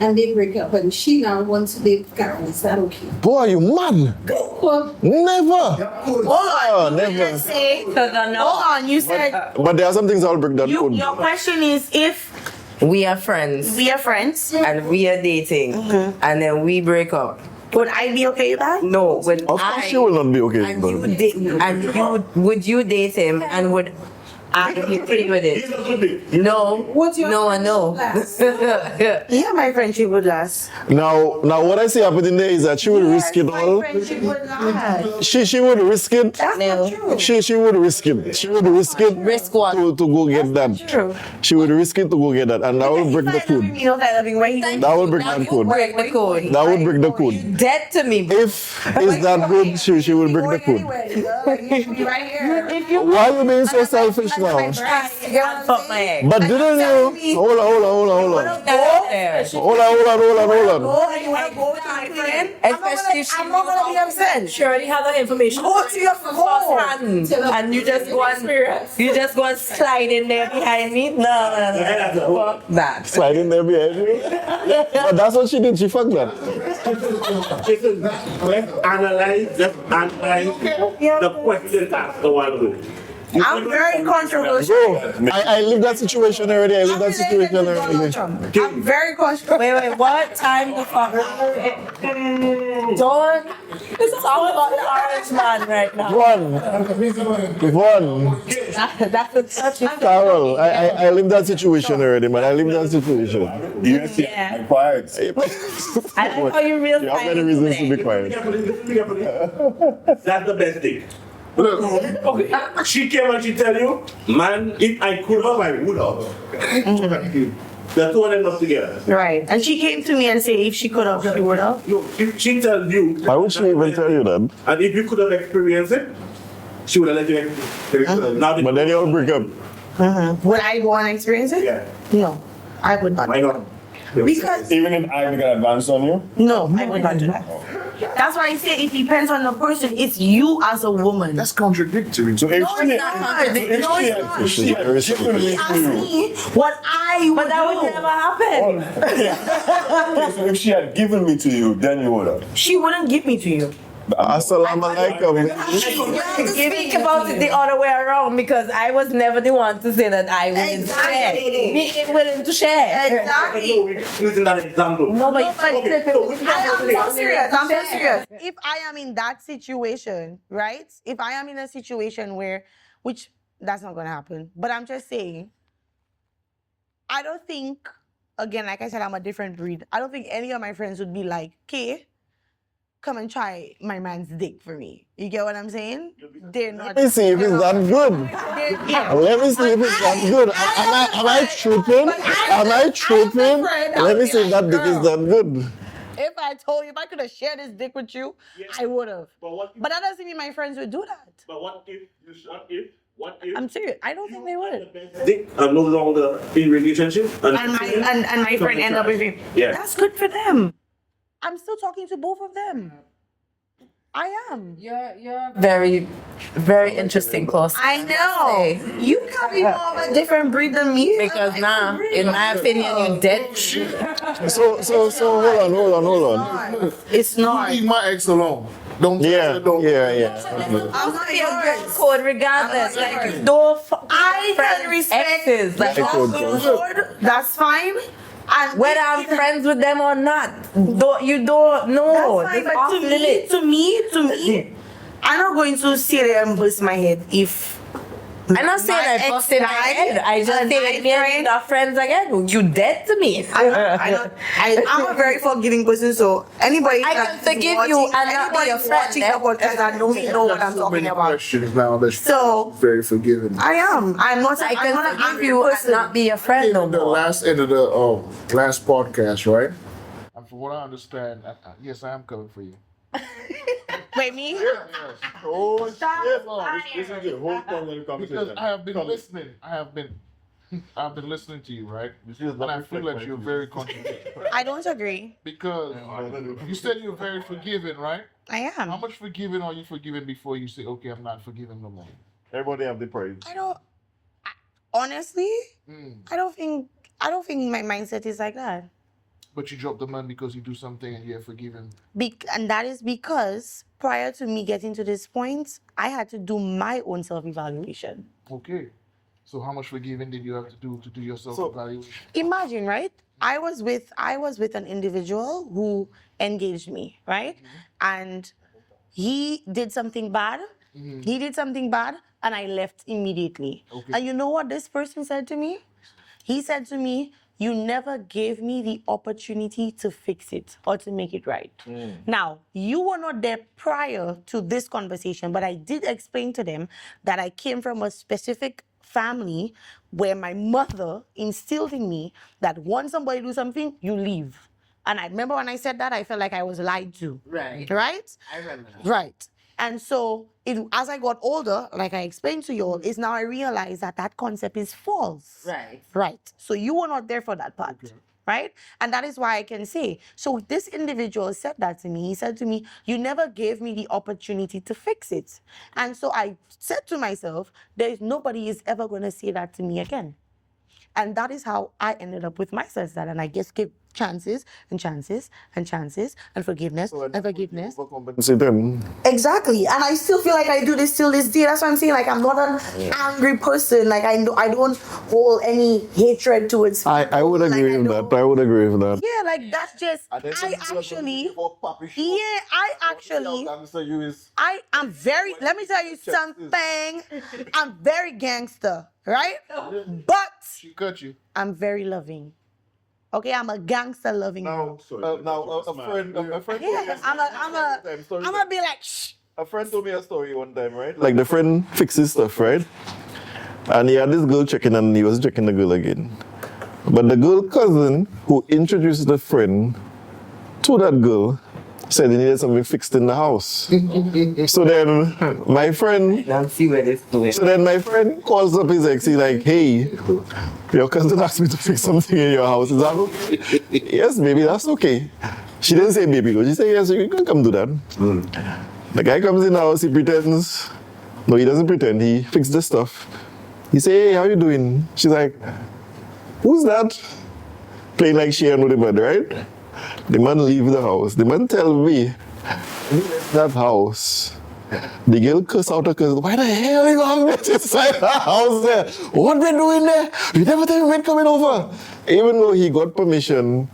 And they break up, and she now wants to live Carol. Is that okay? Boy, you mad? Well, Never. Hold on. Never. You just say, hold on. You said But there are some things that will break that code. your question is if We are friends we are friends, and we are dating, and then we break up. would I be okay with that? No, when Of course, she will not be okay. and But would you date him and would I be free with it? No. What's your no. Yeah, my friendship would last. now what I see happening there is that she will risk it My all. friendship would last. She would risk it. That's not true. She would risk it. She would risk it. Risk what? To go get that. True. She would risk it to go get that, and that will break the code. You know that loving way. That will break that code. Break the code. That would break the code. Dead to me. If it's that good, she will break the code. Right here. If you Why are you being so selfish now? I'll fuck my ex. But didn't you? Hold on. Hold Hold on. You want to go to my friend? Especially if I'm not gonna be upset. She already have that information. Go to your phone. and you just go and slide in there behind me. No. Fuck that. Sliding there behind you. But that's what she did. She fucked that. Listen, let's analyze the question asked a while ago. I'm very controversial. Bro, I lived that situation already. I lived that situation already. I'm very controversial. Wait, what? Time the fuck out. Don't talk about the orange man right now. One. That's a touchy. Carol, I lived that situation already, man. I lived that situation. You see, Yeah. I'm quiet. I like how you real You have many reasons to be quiet. That's the best thing. Look, Okay. She came and she tell you, man, if I could have, I would have. The two of them not together. Right. And she came to me and said if she could have, she would have. You, if she tells you, Why would she even tell you that? and if you could have experienced it, she would have let you experience it. Now, But then you all break up. Would I go and experience it? yeah, No, I would not. why not? Because Even if I got advance on you, no, I would not do that. That's why I say it depends on the person. It's you as a woman. that's contradictory. so if No, she it's not contradictory. No, it's not. if she had given me She to asked you, me what I would But that would do. never happen. so if she had given me to you, then you would have. She wouldn't give me to you. Assalamu alaikum. You have to speak about it the other way around because I was never the one to say that I wouldn't Exactly. share. Be willing to share. Exactly. No, we're using that example. No, but I'm so serious. I'm so serious. If I am in that situation, right? If I am in a situation where, which that's not gonna happen, but I'm just saying, I don't think, again, like I said, I'm a different breed. I don't think any of my friends would be like, okay, come and try my man's dick for me. You get what I'm saying? They're not. Let me see if it's that good. Yeah. Let me see if it's that good. Am I tripping? Am I tripping? Let me see if that dick is that good. If I told you, if I could have shared this dick with you, I would have. But But that doesn't mean my friends would do that. what if what if I'm serious. I don't think they would. Dick are no longer in relationship And my friend end up with him. Yeah. That's good for them. I'm still talking to both of them. I am. You're very, very interesting, close. I know. You can be more of a different breed than me. Because now, in my opinion, you dead. So hold on. It's not. Leave my ex alone. Don't. Yeah. Don't. I'm not yours. Code regardless. Like, don't I can respect exes. Like, I could. That's fine. And whether I'm friends with them or not, you don't know. that's fine, It's but off to limits. me, I'm not going to sit there and bust my head if I'm not saying I busted my head. I just say me and you are friends again. You dead to me. I'm a very forgiving person, so anybody I can forgive you and not be your friend. watching the podcast that know what I'm So talking many about. questions now. That's So very forgiving. I am. I'm not. I I'm not an can forgive angry you and person. not be your friend no In the more. last end of the last podcast, right? And from what I understand, yes, I am coming for you. Wait, me? Oh shit! This is the whole point of the Because conversation. I have been listening. I've been listening to you, right? And I feel like you're very contradictory. I don't agree. Because you said you're very forgiving, right? I How am. much forgiving are you forgiving before you say, okay, I'm not forgiving no more? Everybody have the praise. I don't. Honestly, Mm. I don't think my mindset is like that. But you drop the man because you do something and you're forgiven. And that is because prior to me getting to this point, I had to do my own self-evaluation. Okay. So how much forgiving did you have to do your self-evaluation? Imagine, right? I was with an individual who engaged me, right? And he did something bad. He did something bad, and I left immediately. Okay. And you know what this person said to me? He said to me, "You never gave me the opportunity to fix it or to make it right." Now, you were not there prior to this conversation, but I did explain to them that I came from a specific family where my mother instilled in me that once somebody do something, you leave. And I remember when I said that, I felt like I was lied to. Right. Right? I remember that. Right. And so, as I got older, like I explained to you all, is now I realize that concept is false. Right. Right. So you were not there for that part. Right? And that is why I can say, so this individual said that to me. He said to me, "You never gave me the opportunity to fix it." And so I said to myself, nobody is ever going to say that to me again. And that is how I ended up with my sister. And I just chances and chances and chances and forgiveness and forgiveness. Overcompensate them. Exactly. And I still feel like I do this till this day. That's what I'm saying. Like, I'm not an angry person. Like, I don't hold any hatred towards I would people. agree with that. I would agree with that. Yeah, like, that's just, I am very, let me tell you something. I'm very gangster, right? But She cut you. I'm very loving. Okay, I'm a gangster loving. A friend. Yeah, I'm gonna be like, shh. A friend told me a story one time, right? Like the friend fixes stuff, right? And he had this girl checking and he was checking the girl again. But the girl cousin who introduced the friend to that girl said he needed something fixed in the house. So then my friend calls up his ex. He's like, hey, your cousin asked me to fix something in your house. Is that okay? Yes, baby, that's okay. She didn't say baby though. She said, yes, you can come do that. The guy comes in the house, he pretends. No, he doesn't pretend. He fixed the stuff. He say, hey, how you doing? She's like, who's that? Playing like she and the right? The man leave the house. The man tell me, he left that house. The girl cuss out her cousin. Why the hell you have met inside the house there? What we doing there? You never tell me when coming over. Even though he got permission,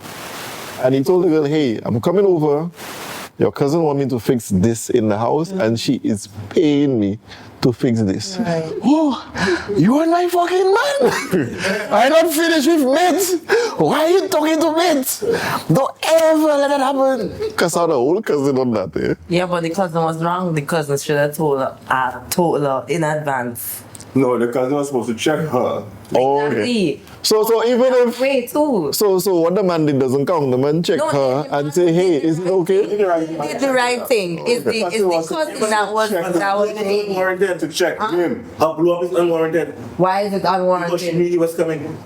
and he told the girl, hey, I'm coming over. Your cousin want me to fix this in the house, and she is paying me to fix this. Right. Oh, you are my fucking man. I not finished with mates. Why are you talking to mates? Don't ever let that happen. Cause I had a whole cousin on that, eh? Yeah, but the cousin was wrong. The cousin should have told her in advance. No, the cousin was supposed to check her. Oh, okay. So even if Wait, too. so what the man did doesn't count. The man check her and say, hey, is it okay? He did the right thing. It's the cousin that was unwarranted to check him. Her blow up is unwarranted. Why is it Because she unwarranted? knew he was coming.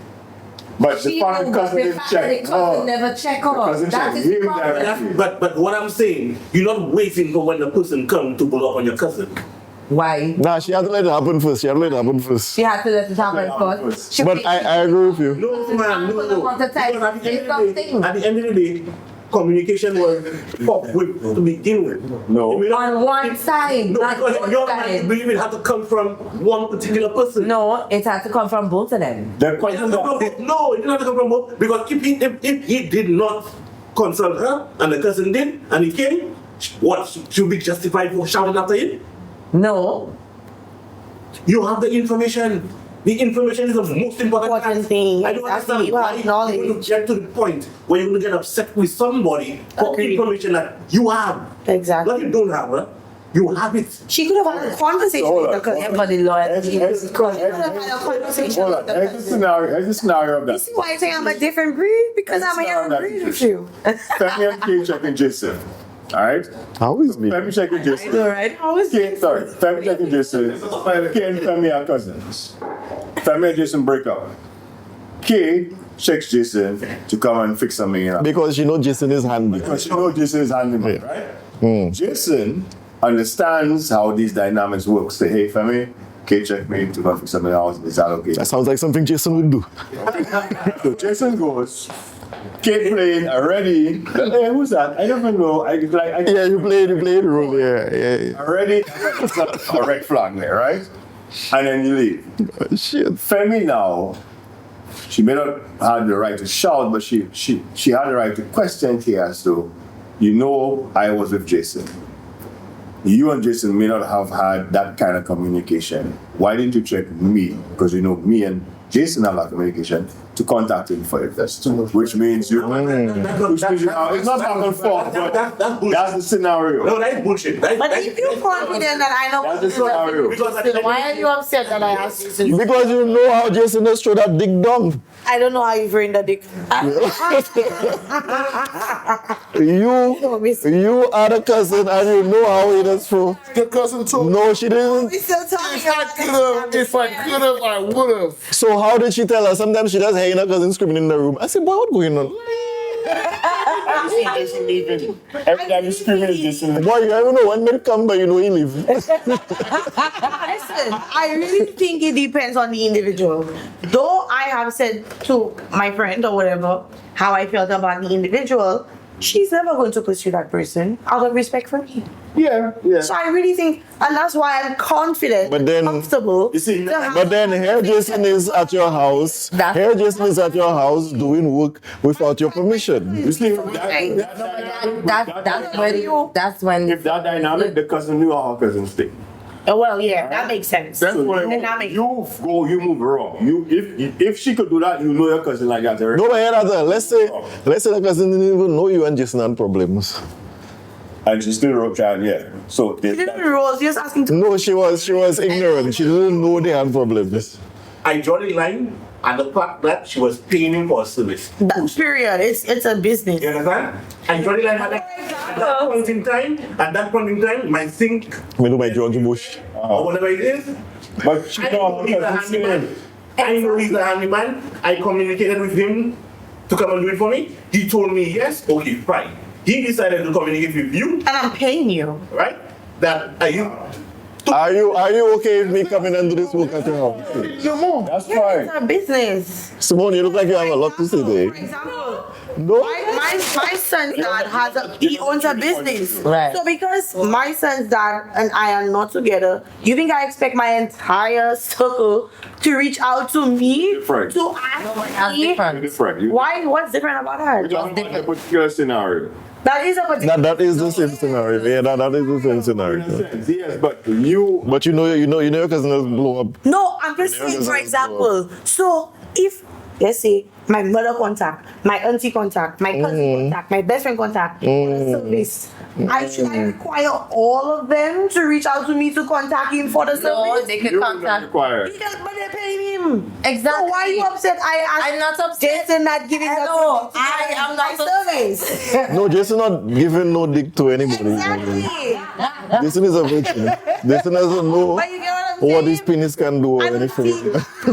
But the foreign cousin the didn't fact check. that the cousin never check her. cousin That checked is the him problem. directly. But what I'm saying, you're not waiting for when the person comes to blow up on your cousin. Why? Nah, she had to let it happen first. She had to let it happen first. She But I agree with you. No, man, no. want to type Because say something. at the end of the day, communication was fucked with to begin with. No. It may not- On one side, No, not because both your mind sides. believe it had to come from one particular person. No, it had to come from both of them. The It question didn't have to come from- No, it didn't have to come from both. Because if he did not consult her and the cousin did and he came, what should be justified for shouting after him? No. You have the information. The information is the most important thing. I don't Exactly. understand You why have knowledge. you're going to get to the point where you're going to get upset with somebody for Agreed. information that you have. Exactly. Not you don't have, huh? You have it. She could have had a conversation Hold with on. the cousin. Everybody loyalty. She could have had a conversation Hold with on. the Here's cousin. the scenario of You that. see why I say I'm a different breed? Because I'm a different breed with you. Femi and Kay checking Jason. Alright? How is me? Femi checking Jason. Alright, how is Kay, sorry. Femi checking Jason. Kay and Femi are cousins. Femi and Jason break up. Kay checks Jason to come and fix something in her. Because you know Jason is handy. Because you know Jason is handyman, right? Jason understands how these dynamics work. Say, hey, Femi, Kay check me to come fix something else. Is that okay? That sounds like something Jason would do. So Jason goes, Kay playing already. Hey, who's that? I don't even know. Yeah, you played the role. Yeah. Already, it's a red flag there, right? And then you leave. Shit. Femi now, she may not have the right to shout, but she had the right to question Kay as to, you know, I was with Jason. You and Jason may not have had that kind of communication. Why didn't you check me? Because you know me and Jason have that communication to contact him for it. Which means you. It's not back and forth, but that's the scenario. No, that is bullshit. But if you're confident that I know That's the scenario. why are you upset that I asked you to? Because you know how Jason has thrown that dick down. I don't know how you bring the dick. You are the cousin and you know how it is through. The cousin told me. No, she didn't. We still talking If I could have, I would have. So how did she tell her? Sometimes she just hearing her cousin screaming in the room. I said, boy, what's going on? Every time you scream at Jason. Boy, I don't know when men come, but you know he leave. Listen, I really think it depends on the individual. Though I have said to my friend or whatever how I felt about the individual, she's never going to pursue that person out of respect for me. Yeah, yeah. So I really think, and that's why I'm confident, But then- comfortable. You see, to have- But then here Jason is at your house. Here Jason is at your house doing work without your permission. You see, That's when if that dynamic, the cousin knew how her cousin stay. Oh, well, yeah, that makes sense. That's what And that makes You move wrong. If she could do that, you know your cousin like that. No, but here, let's say the cousin didn't even know you and Jason had problems. And she still wrote child, yeah. So You didn't Rose, you're just asking to. No, she was ignorant. She didn't know they had problems. I draw the line at the fact that she was paying him for a service. That period. It's a business. You understand? I draw the line at that point in time. At that point in time, my sink Me do my George Bush. or whatever it is. But she I know know her he's a cousin handyman. I know he's a handyman. I communicated with him to come and do it for me. He told me yes. Okay, fine. He decided to communicate with you, And I'm paying you. right? That are you? Are you okay with me coming and do this work at your house? No more. That's It's fine. a business. Simone, you look like you have a lot to say For there. example, No? my son's dad he owns a business. Right. So because my son's dad and I are not together, you think I expect my entire circle to reach out to me Different. to ask that's me? different. Different. You Why? What's different about her? don't have a particular scenario. That is a particular. That is the same scenario. Yeah, that is the same In a scenario. sense, yes, but you But you know your cousin has blow up. No, I'm just saying, for example, so if, let's say, my mother contact, my auntie contact, my cousin contact, my best friend contact, for a service, should I require all of them to reach out to me to contact him for the no, service? they could you will not contact. require. But they're paying him. Exactly. So why are you upset? I'm not upset. Jason not giving the No, I am not service. No, Jason not giving no dick to anybody. Exactly. Jason is a virgin. Jason doesn't know But you get what I'm saying? what his penis can do or I'm anything.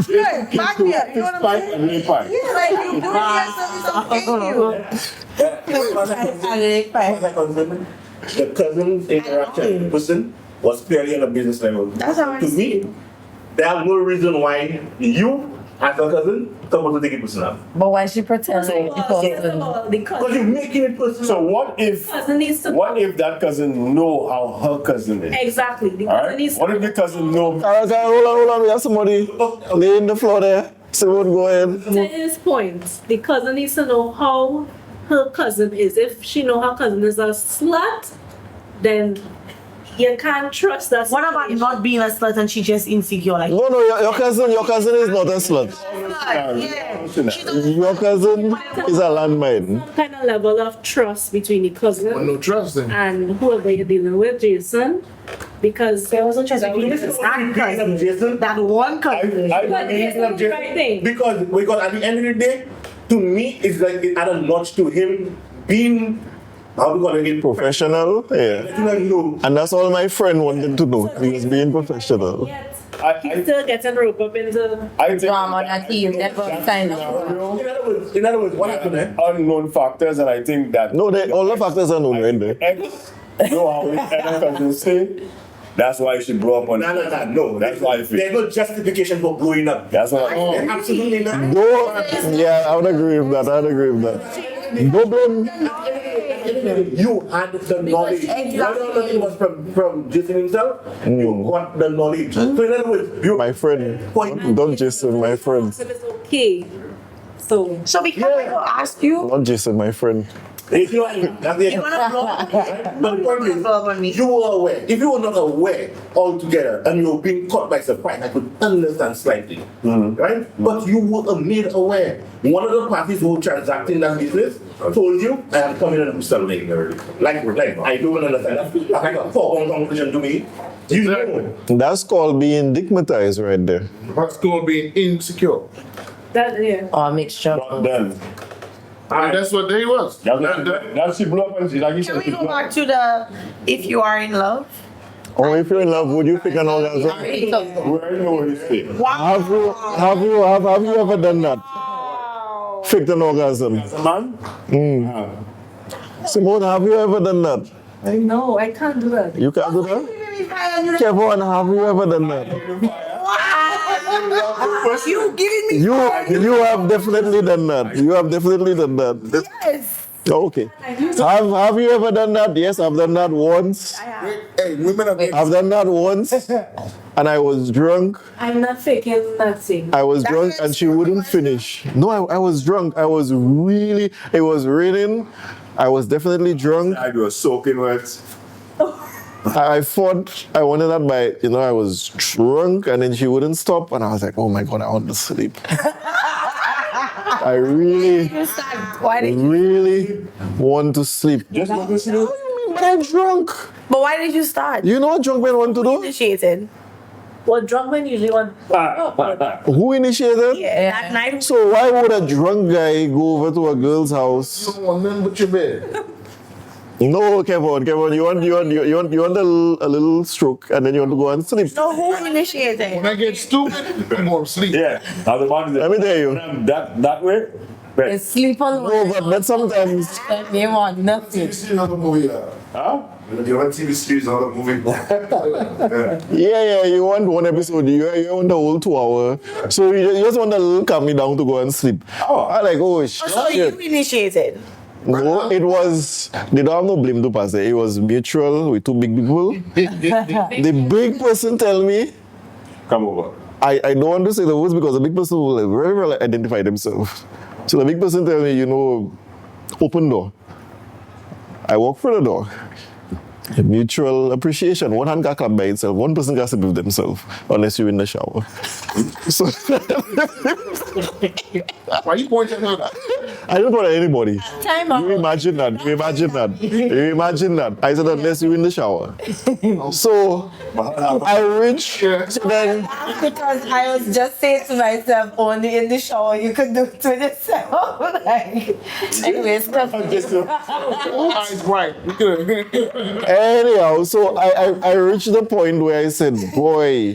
Sure, back here. You know what I'm Pipe saying? and lay pipe. Yeah, like you do your service, I'm paying you. The cousin's interaction with the person was purely on a business level. That's how I To see me, there's no reason why you, as a cousin, supposed to take it personal. But when she pretends like the person, Because you're making it personal. So what if that cousin know how her cousin is? Exactly. The All cousin right? needs What if the cousin know? Hold on. We have somebody lay in the floor there. Someone go ahead. to his point. The cousin needs to know how her cousin is. If she know her cousin is a slut, then you can't trust that. What about not being a slut and she just insecure? Like, No, your cousin is not a slut. Your cousin is a landmine. Some kind of level of trust between the cousin No trust in. and whoever you're dealing with, Jason, because there was no trust between that cousin, Jason, that one cousin. I But believe it's in not the Jason right thing. because at the end of the day, to me, it's like it added much to him being how we gonna get Professional, yeah. know. And that's all my friend wanted to know. He was being professional. Yet, I he's still getting roped up into. think drama that he never signed up for. In other words, what happened there? unknown factors, and I think that No, all the factors are known right there. X know how his ex cousin say. That's why she blew up on. No. That's why I feel. There's no justification for blowing up. That's what. There's absolutely not. No, yeah, I would agree with that. No blame. You had the knowledge. Whether it was from Jason himself, you got the knowledge. So in other words, you My friend. Don't Jason, my friend. It's okay. So So because I will ask you, Not Jason, my friend. you know what I mean? That's the you're gonna blow up But the point is, on me. you were aware. If you were not aware altogether and you were being caught by surprise, I could understand slightly. Right? But you were made aware. One of the parties who were transacting that business told you, I am coming in and do something. Like, I don't understand. That's like a foregone conclusion to me. You know. That's called being stigmatized right there. That's called being insecure. that yeah. Or mixture. Then And that's what they was. that's she blew up and she like you Can said. we she go blew up. back to the if you are in love? Or if you're in love, would you pick an orgasm? We already know what he's saying. Have you ever done that? Faked an orgasm. Man, Simone, have you ever done that? No, I can't do that. You can't do that? Kevin, have you ever done that? Wow! You giving me You have definitely done that. You have definitely done that. yes. Okay. Have you ever done that? Yes, I've done that once. Hey, women are good. I've done that once, and I was drunk. I'm not faking nothing. I was drunk, and she wouldn't finish. No, I was drunk. It was raining. I was definitely drunk. I was soaking wet. I thought I wanted that by, I was drunk, and then she wouldn't stop, and I was like, oh my God, I want to sleep. I really want to sleep. Just want to sleep. But I'm drunk. But why did you start? You know what drunk men want to do? Initiated. Well, drunk men usually want. Who initiated? Yeah. That night. So why would a drunk guy go over to a girl's house? You don't want nothing but your bed. No, Kevin, you want a little stroke, and then you want to go and sleep. No, who initiated? When I get stupid, I'm going to sleep. Yeah. Now the man is Let me tell you. that way. Right. It's sleep on No, but sometimes they want nothing. TV series, another movie. Huh? You want TV series, another movie. Yeah, you want one episode, you want the whole 2 hour. So you just want a little calm me down to go and sleep. Oh. I like, oh shit. So you initiated. No, it was, they don't have no blame to pass it. It was mutual with two big people. The big person tell me, Come over. I don't want to say the words because the big person will very well identify themselves. So the big person tell me, open door. I walk through the door. Mutual appreciation. One hand got clap by itself. One person got sleep with themselves, unless you're in the shower. So Why you pointing at her? I don't want anybody. Time out. You imagine that. I said unless you're in the shower. So I reach. Then Because I was just saying to myself, only in the shower you could do it to yourself. Anyways, Eyes bright. anyhow, so I reached the point where I said, boy,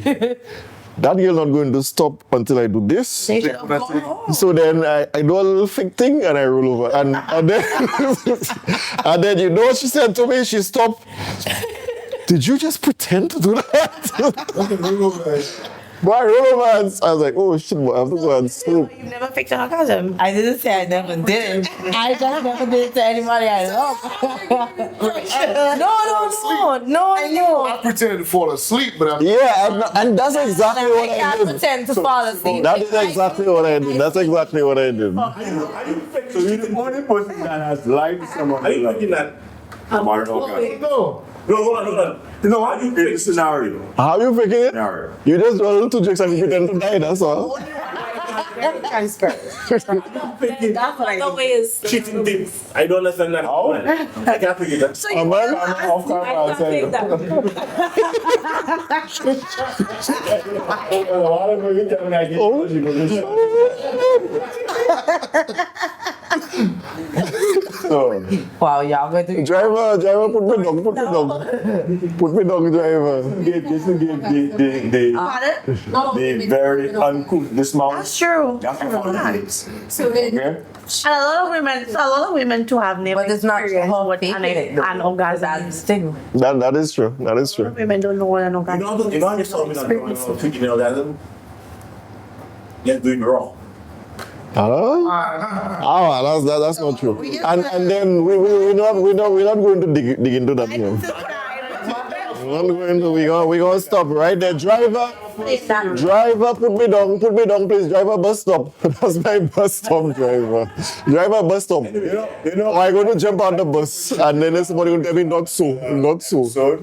that girl not going to stop until I do this. So then I do a little fake thing and I roll over. And then and then you know what she said to me? She stopped. Did you just pretend to do that? But I roll over and I was like, oh shit, boy, I have to go and sleep. You've never faked an orgasm. I didn't say I never did it. I just never did it to anybody I love. No. I pretended to fall asleep, but I'm Yeah, and that's exactly I what I can't did. pretend to fall asleep. That is exactly what I did. That's exactly what I did. So you're the only person that has lied to someone. Are you thinking that? Martin Organ. no. No, hold on. No, how you pick the scenario? How you faking it? Scenario. You just do a little two jokes and you pretend to die, that's all. That's another way is Cheating deep. I don't understand that. How? I can't figure that. So A man, I'm off camera, I I'll can't tell fake you. So, wow, y'all going to Driver, put me down, driver. Jason gave the very uncouth dismount. That's true. That's what it is. So then, Okay? And a lot of women too have never But it's not experienced how what faking it, an orgasm that's is. the thing. That is true. That is true. Women don't know what an orgasm is. You know, I just saw me not thinking of that. Just doing it wrong. That's not true. And then we're not going to dig into that here. We're going to stop right there. Driver, put me down, please. Driver, bus stop. That's my bus stop, driver. Driver, bus stop. You know, I'm going to jump on the bus, and then somebody will tell me not so. so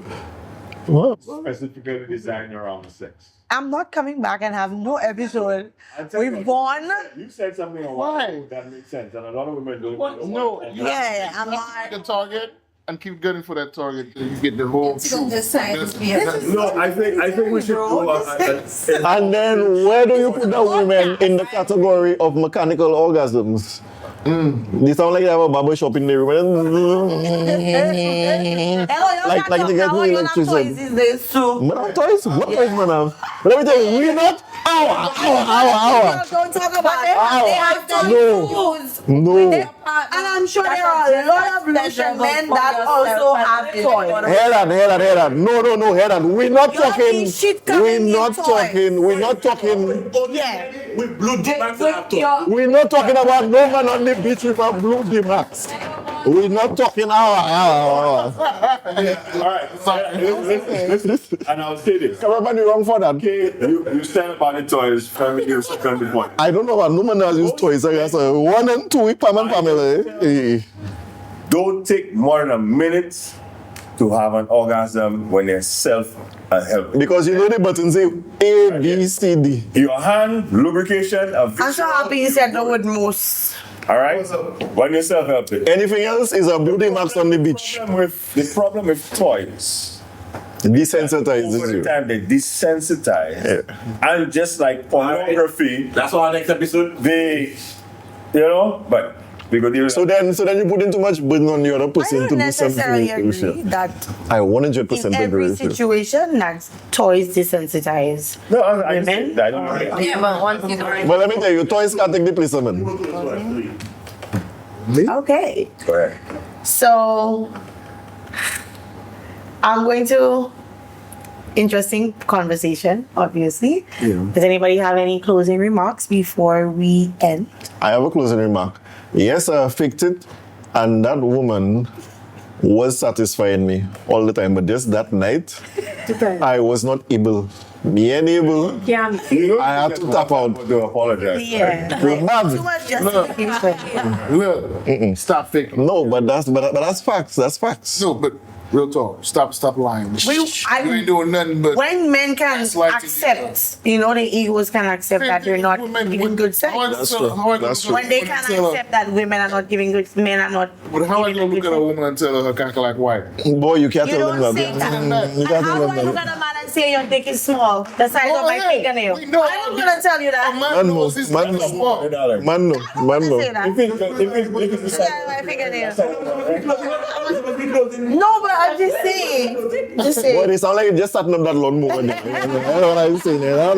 What? specifically designed around sex. I'm not coming back and have no episode. I'll tell you We've what, won. You said something a while ago that makes sense, and a lot of women don't. No, you I'm have not. to pick a target and keep gunning for that target till you get the whole it's on truth. the side of me. No, I think we should go. And then where do you put the women in the category of mechanical orgasms? They sound like they have a barber shop in the room. Like they get me electricity. Toys is this too. Man, toys? What toys man have? But let me tell you, we not Don't talk about it. Ow. They have to No. use. No. And I'm sure there are a lot of Lucian men that also have toys. Head on. No, head on. We're not You're talking. the shit We're coming not in toys. talking. We're not talking. Yeah. With blue D-Max and laptop. We're not talking about no man on the beach with a blue D-Max. We're not talking All right. Listen. And I'll say this. Come on, you wrong for that. Okay, you stand about the toys, family use, family point. I don't know what no man has used toys. I guess 1 and 2 with Pam and family. Don't take more than a minute to have an orgasm when you're self-help. Because you know the buttons say A, B, C, D. Your hand, lubrication, a I'm so happy you said the word most. all right? When you're self-helping. Anything else is a beauty max on the beach. The problem with toys, Desensitizes over the you. time they desensitize. And just like pornography, That's our next episode. they, but we go deal with So then you put in too much burden on the other I person don't to do something. necessarily agree that I 100% in agree every with you. situation that toys desensitize. No, I Women? I don't know. Yeah, but once you do But let me tell you, toys can't take the place of men. Okay. Go ahead. So I'm going to interesting conversation, obviously. Yeah. Does anybody have any closing remarks before we end? I have a closing remark. Yes, I faked it, and that woman was satisfying me all the time. But just that night, I was not able. Yeah. I had to tap out. To apologize. Yeah. You're mad. Too much justification. Look, stop faking. No, but that's facts. That's facts. No, but real talk. Stop lying. You ain't doing nothing but. When men can Gaslighting accept, the egos can accept that they're not giving good sex. That's true. That's true. When they can accept that women are not giving good, men are not. But how are you giving gonna look good at a woman and tell her her cock like white? Boy, you can't You tell them don't that. say that. You And can't how tell do I them look that. at a man and say your dick is small? The size of my fingernail. We know. I'm not gonna tell you A that. man knows his Man dick is knows. small. Man, no. Man, Say no. that. If it's The size of my fingernail. No, but I'm just saying. Just Boy, saying. they sound like you just starting up that lawnmower there. That's what I'm saying. That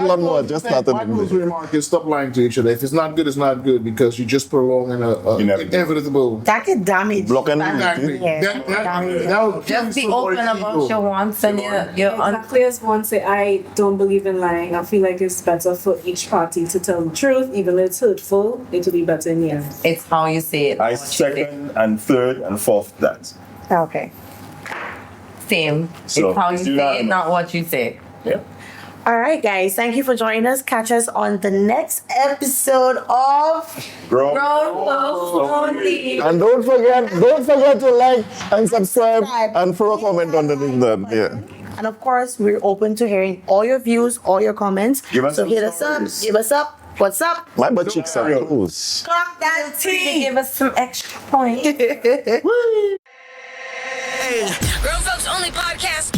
lawnmower just started. My closing remark is stop lying to each other. If it's not good, it's not good because you're just prolonging a inevitable. That could damage. Block and Exactly. Yeah. That would kill Just be somebody's open about ego. your wants and your Exactly as one say, I don't believe in lying. I feel like it's better for each party to tell the truth, even though it's hurtful. It will be better in the end. It's how you say it. I what you say. second and third and fourth that. Okay. Same. So, it's how you it's say it, unanimous. not what you say. Yeah. All right, guys. Thank you for joining us. Catch us on the next episode of Grow. And don't forget to like and subscribe and throw a comment underneath that. Yeah. And of course, we're open to hearing all your views, all your comments. Give us so some hit us up. stories. Give us up. What's up? My butt cheeks are close. Clock that They give us some extra points. Grown Folks Only Podcast.